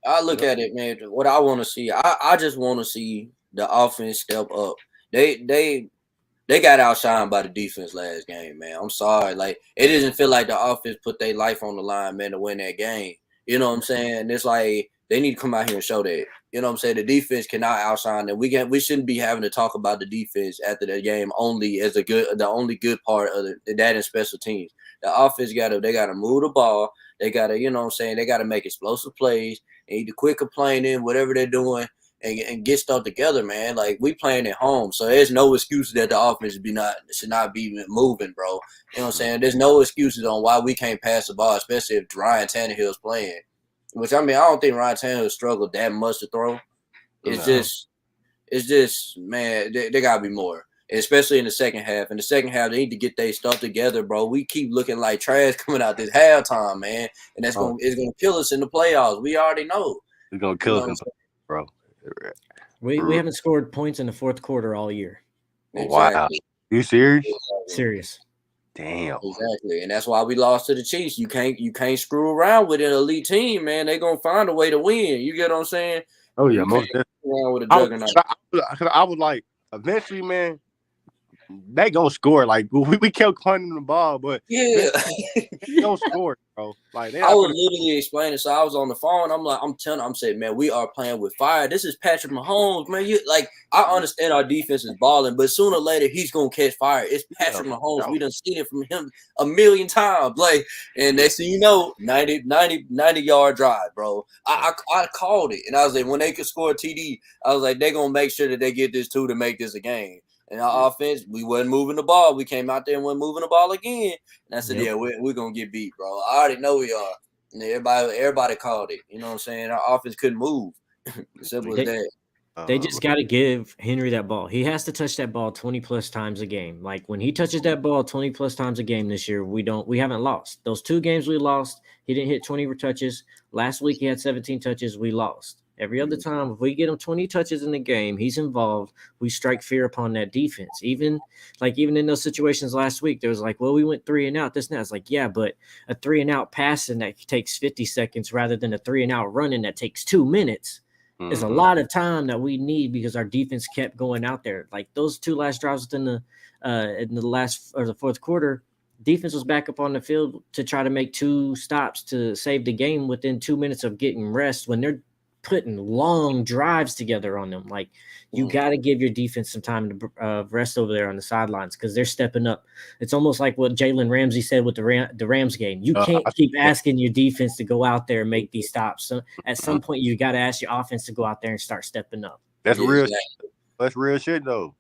I look at it, man. What I want to see, I just want to see the offense step up. They got outshined by the defense last game, man. I'm sorry. Like, it doesn't feel like the offense put their life on the line, man, to win that game. You know what I'm saying? It's like they need to come out here and show that. You know what I'm saying? The defense cannot outshine them. We shouldn't be having to talk about the defense after the game only as the only good part of that and special teams. The offense they gotta move the ball. They gotta, you know what I'm saying, they gotta make explosive plays. They need to quit complaining, whatever they're doing. And get stuff together, man. Like we playing at home, so there's no excuses that the offense should not be moving, bro. You know what I'm saying? There's no excuses on why we can't pass the ball, especially if Ryan Tannehill's playing. Which I mean, I don't think Ryan Tannehill struggled that much to throw. It's just, man, they gotta be more, especially in the second half. In the second half, they need to get their stuff together, bro. We keep looking like trash coming out this halftime, man, and it's gonna kill us in the playoffs. We already know. It's gonna kill us, bro. We haven't scored points in the fourth quarter all year. Exactly. Wow, you serious? Serious. Damn. Exactly, and that's why we lost to the Chiefs. You can't screw around with an elite team, man. They gonna find a way to win. You get what I'm saying? Oh yeah, most definitely. Around with a juggernaut. I was like, eventually, man, they gonna score. Like we kept punting the ball, but yeah, they gonna score, bro. Like I was literally explaining. So I was on the phone. I'm saying, man, we are playing with fire. This is Patrick Mahomes, man. I understand our defense is balling, but sooner or later he's gonna catch fire. It's Patrick Mahomes. We done seen it from him a million times. Like, and next thing you know, 90-yard drive, bro. I called it, and I was like, when they could score a TD, I was like, they're gonna make sure that they get this too to make this a game. And our offense, we wasn't moving the ball. We came out there and wasn't moving the ball again. And I said, yeah, we're going to get beat, bro. I already know we are. And everybody called it. You know what I'm saying? Our offense couldn't move. Simple as that. They just got to give Henry that ball. He has to touch that ball 20-plus times a game. Like, when he touches that ball 20-plus times a game this year, we haven't lost. Those 2 games we lost, he didn't hit 20 touches. Last week he had 17 touches. We lost. Every other time, if we get him 20 touches in the game, he's involved. We strike fear upon that defense. Even in those situations last week, there was like, well, we went 3 and out. This and that. It's like, yeah, but a 3 and out passing that takes 50 seconds rather than a 3 and out running that takes 2 minutes is a lot of time that we need because our defense kept going out there. Like those 2 last drives in the last or the fourth quarter, defense was back up on the field to try to make 2 stops to save the game within 2 minutes of getting rest when they're putting long drives together on them. Like you got to give your defense some time to rest over there on the sidelines because they're stepping up. It's almost like what Jalen Ramsey said with the Rams game. You can't keep asking your defense to go out there and make these stops. So at some point, you got to ask your offense to go out there and start stepping up. That's real. That's real shit, though.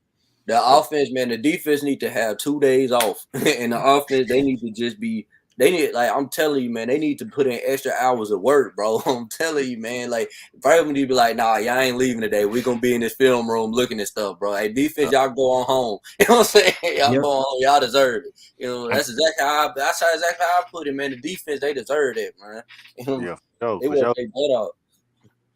The offense, man, the defense need to have 2 days off, and the offense they need to just be. They need, like, I'm telling you, man, they need to put in extra hours of work, bro. I'm telling you, man, like, probably need to be like, nah, y'all ain't leaving today. We're going to be in this film room looking at stuff, bro. Hey, defense, y'all go on home. You know what I'm saying? Y'all go on home. Y'all deserve it. You know, that's exactly how I put it, man. The defense, they deserve it, man. You know, yeah, for they sure. take that out.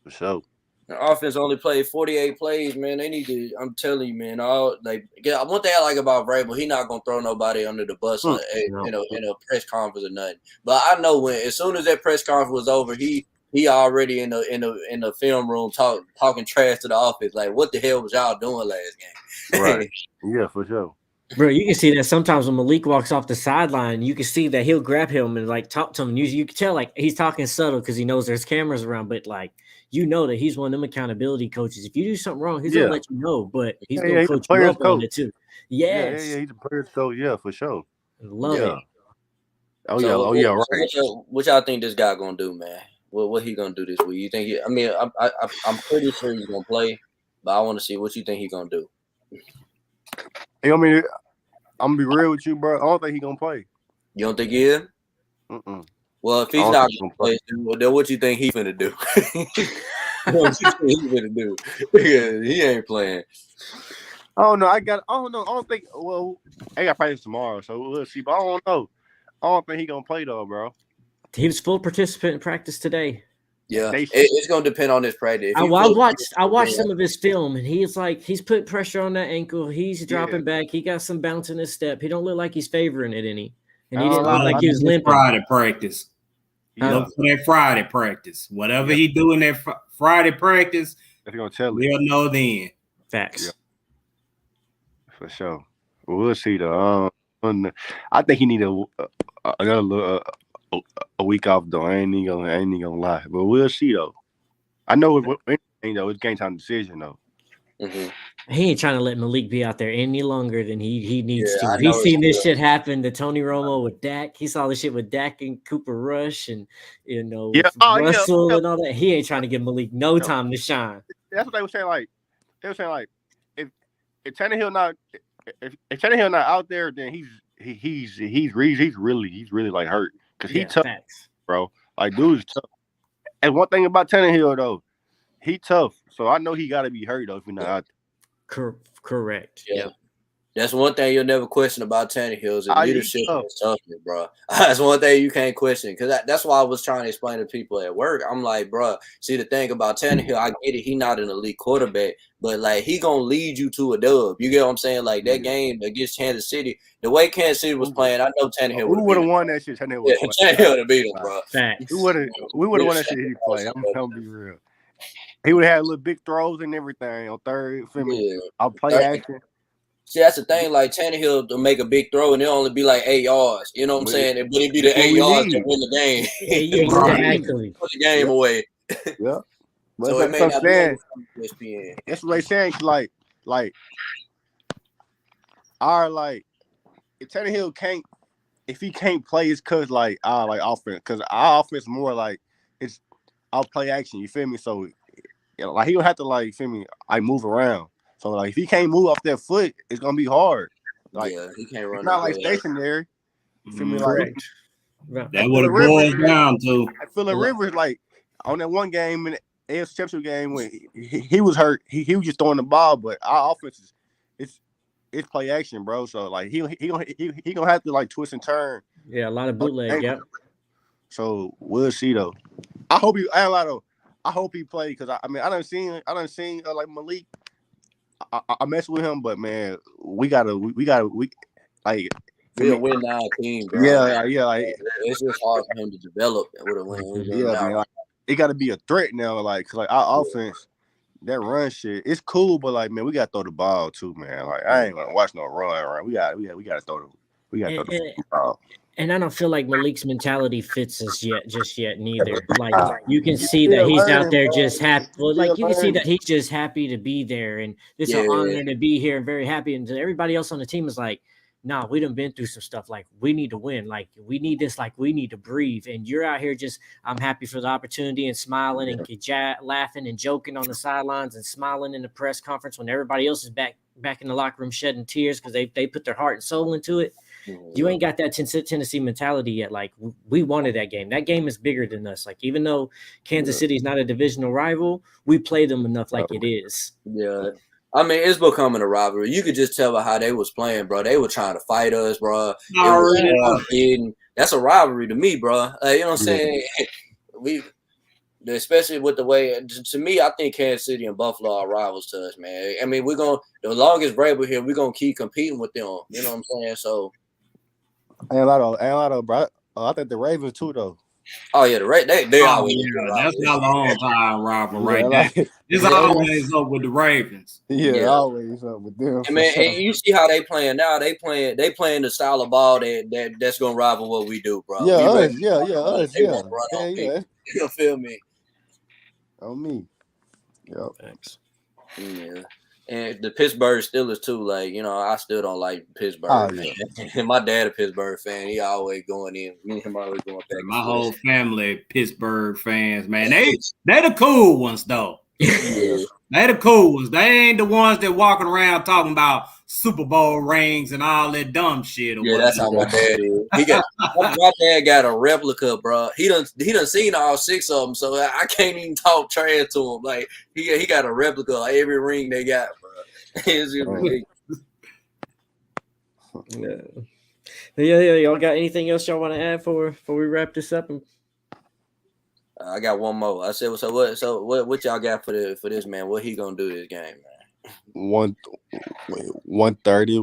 For sure. The offense only played 48 plays, man. They need to. I'm telling you, man. One thing I like about Vrabel, he not gonna throw nobody under the bus in a press conference or nothing. But I know as soon as that press conference was over, he already in the film room talking trash to the offense. Like, what the hell was y'all doing last game? Right. Yeah, for sure. Bro, you can see that sometimes when Malik walks off the sideline, you can see that he'll grab him and like talk to him. You can tell like he's talking subtle because he knows there's cameras around, but like you know that he's one of them accountability coaches. If you do something wrong, he's gonna let you know, but he's gonna coach you up on it too. Yes. Yeah, he's a player's coach. Yeah, for sure. Love it. Oh yeah, right. What y'all think this guy gonna do, man? What he gonna do this week? You think? I'm pretty sure he's gonna play. But I want to see what you think he gonna do. Hey, I mean, I'm gonna be real with you, bro. I don't think he gonna play. You don't think he is? Well, if he's not gonna play, then what you think he finna do? What you think he finna do? Yeah, he ain't playing. I don't know. I don't think. Well, I got practice tomorrow, so we'll see. But I don't know. I don't think he gonna play though, bro. He was full participant in practice today. Yeah, it's gonna depend on his practice. I watched some of his film, and he's putting pressure on that ankle. He's dropping back. He got some bounce in his step. He don't look like he's favoring it any, and he didn't look like he was limping. Friday practice. Look for that Friday practice. Whatever he doing that Friday practice, gonna tell we'll know then. Facts. Yeah. For sure. We'll see though. I think he need another a week off though. I ain't even gonna lie, but we'll see though. I know anything though. It's game time decision though. Mm-hmm. He ain't trying to let Malik be out there any longer than he needs to. He's seen this shit happen to Tony Romo with Dak. He saw this shit with Dak and Cooper Rush and Russell and all that. He ain't trying to give Malik no time to shine. That's what they were saying. Like they were saying, like if Tannehill not out there, then he's really like hurt because he's tough, bro. Like dude's tough. And one thing about Tannehill though, he tough. So I know he got to be hurt though if he's not out there. Correct. Yeah. That's one thing you'll never question about Tannehill is leadership and toughness, bro. That's one thing you can't question because that's why I was trying to explain to people at work. I'm like, bro, see the thing about Tannehill, I get it. He not an elite quarterback, but like he gonna lead you to a dub. You get what I'm saying? Like that game against Kansas City, the way Kansas City was playing, I know Tannehill would have won that shit. Tannehill would have beat him, bro. Thanks. We would have won that shit. He played. I'm gonna be real. He would have had little big throws and everything on third. I'll play action. See, that's the thing. Like Tannehill to make a big throw and it'll only be like 8 yards. You know what I'm saying? It wouldn't be the 8 yards to win the game. Exactly. Put the game away. Yeah. But so it may not be ESPN. That's what they saying. Like if Tannehill if he can't play, it's cause like offense. Cause our offense more like it's I'll play action. You feel me? So like he'll have to like feel me. I move around. So like if he can't move off that foot, it's gonna be hard. Like he can't run. It's not like stationary. You feel me? Like that would have boiled down to. I feel like Rivers like on that one game in the AFC Championship game when he was hurt. He was just throwing the ball, but our offense it's play action, bro. So like he gonna have to like twist and turn. Yeah, a lot of bootleg. Yep. So we'll see though. I hope he play because I done seen like Malik. I mess with him, but man, we gotta like we're a win now team, bro. Yeah. Like, it's just hard for him to develop with a win. Man, like, it got to be a threat now. Like, cause like our offense, that run shit, it's cool, but like, man, we gotta throw the ball too, man. Like, I ain't gonna watch no run. Right? We gotta throw the ball. And I don't feel like Malik's mentality fits us just yet neither. Like you can see that he's out there just happy. Well, like you can see that he's just happy to be there, and it's an honor to be here and very happy. And everybody else on the team is like, nah, we done been through some stuff. Like we need to win. Like we need this. Like we need to breathe. And you're out here just, I'm happy for the opportunity and smiling and laughing and joking on the sidelines and smiling in the press conference when everybody else is back in the locker room shedding tears because they put their heart and soul into it. You ain't got that Tennessee mentality yet. Like we wanted that game. That game is bigger than us. Like even though Kansas City is not a divisional rival, we play them enough like it is. Yeah. I mean, it's becoming a rivalry. You could just tell by how they was playing, bro. They were trying to fight us, bro. That's a rivalry to me, bro. You know what I'm saying? Especially with the way, to me, I think Kansas City and Buffalo are rivals to us, man. I mean, the longest Vrabel here, we're going to keep competing with them. You know what I'm saying? So. Ain't a lot of, bro. I think the Ravens too, though. Oh yeah, they always. That's not a long time rival right there. It's always up with the Ravens. Yeah, always up with them. And man, and you see how they playing now. They playing the style of ball that's gonna rival what we do, bro. Us. You feel me? On me. Yep. Thanks. Yeah. And the Pittsburgh Steelers too, like, you know, I still don't like Pittsburgh. And my dad a Pittsburgh fan. He always going in. Me and him always going back. My whole family Pittsburgh fans, man. They the cool ones though. Yeah. They the cool ones. They ain't the ones that walking around talking about Super Bowl rings and all that dumb shit. Or Yeah, that's how my dad is. He got my dad got a replica, bro. He done seen all 6 of them, so I can't even talk trash to him. Like he got a replica of every ring they got, bro. It's just ridiculous. Yeah. Y'all got anything else y'all want to add before we wrap this up? I got one more. I said, so what y'all got for this man? What he gonna do this game, man? 130,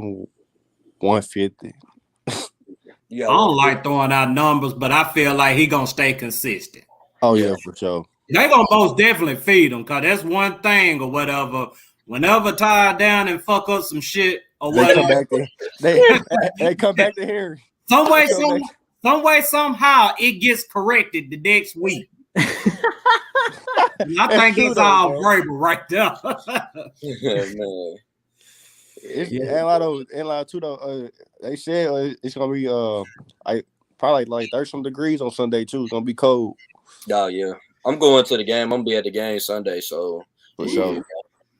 150. I don't like throwing out numbers, but I feel like he gonna stay consistent. Oh yeah, for sure. They gonna most definitely feed him, cause that's one thing or whatever. Whenever tied down and fuck up some shit or They whatever, come back to they come back to here. some way, somehow it gets corrected the next week. I think it's all verbal right there. Man. And like too though, they said it's gonna be probably like 30-some degrees on Sunday too. It's gonna be cold. Oh yeah, I'm going to the game. I'm gonna be at the game Sunday, so for sure.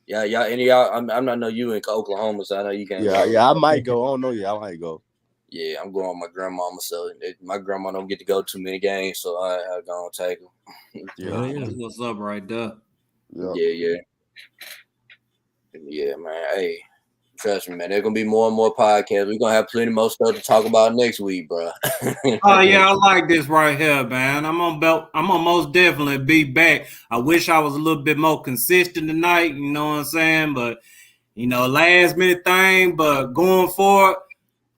Yeah, y'all. I'm not know you in Oklahoma, so I know you can't. Yeah, I might go. I don't know yet. I might go. Yeah, I'm going with my grandmama, so my grandma don't get to go too many games, so I gonna take her. Yeah, that's what's up right there. Yeah, man. Hey, trust me, man. There's gonna be more and more podcasts. We're gonna have plenty more stuff to talk about next week, bro. Oh yeah, I like this right here, man. I'm gonna most definitely be back. I wish I was a little bit more consistent tonight. You know what I'm saying? But last minute thing. But going forward,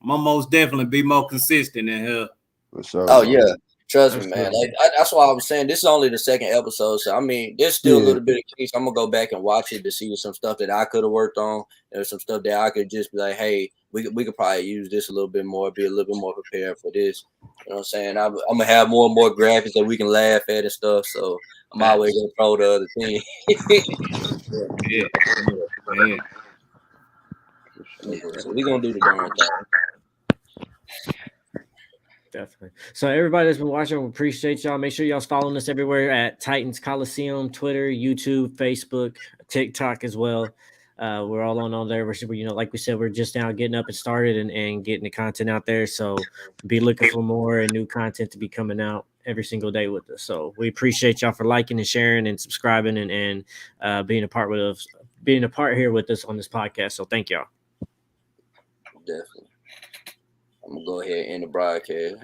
I'm gonna most definitely be more consistent in here. For sure. Oh yeah. Trust me, man. Like that's why I was saying this is only the 2nd episode, so I mean, there's still a little bit of case. I'm gonna go back and watch it to see some stuff that I could have worked on. There's some stuff that I could just be like, hey, we could probably use this a little bit more, be a little bit more prepared for this. You know what I'm saying? I'm gonna have more and more graphics that we can laugh at and stuff. So I'm always gonna throw the other thing. Yeah. So we're gonna do the darn thing. Definitely. So everybody that's been watching, we appreciate y'all. Make sure y'all's following us everywhere at Titans Colosseum, Twitter, YouTube, Facebook, TikTok as well. We're all on there. We're, like we said, we're just now getting up and started and getting the content out there. So be looking for more and new content to be coming out every single day with us. So we appreciate y'all for liking and sharing and subscribing and being a part here with us on this podcast. So thank y'all. Definitely. I'm gonna go ahead and end the broadcast.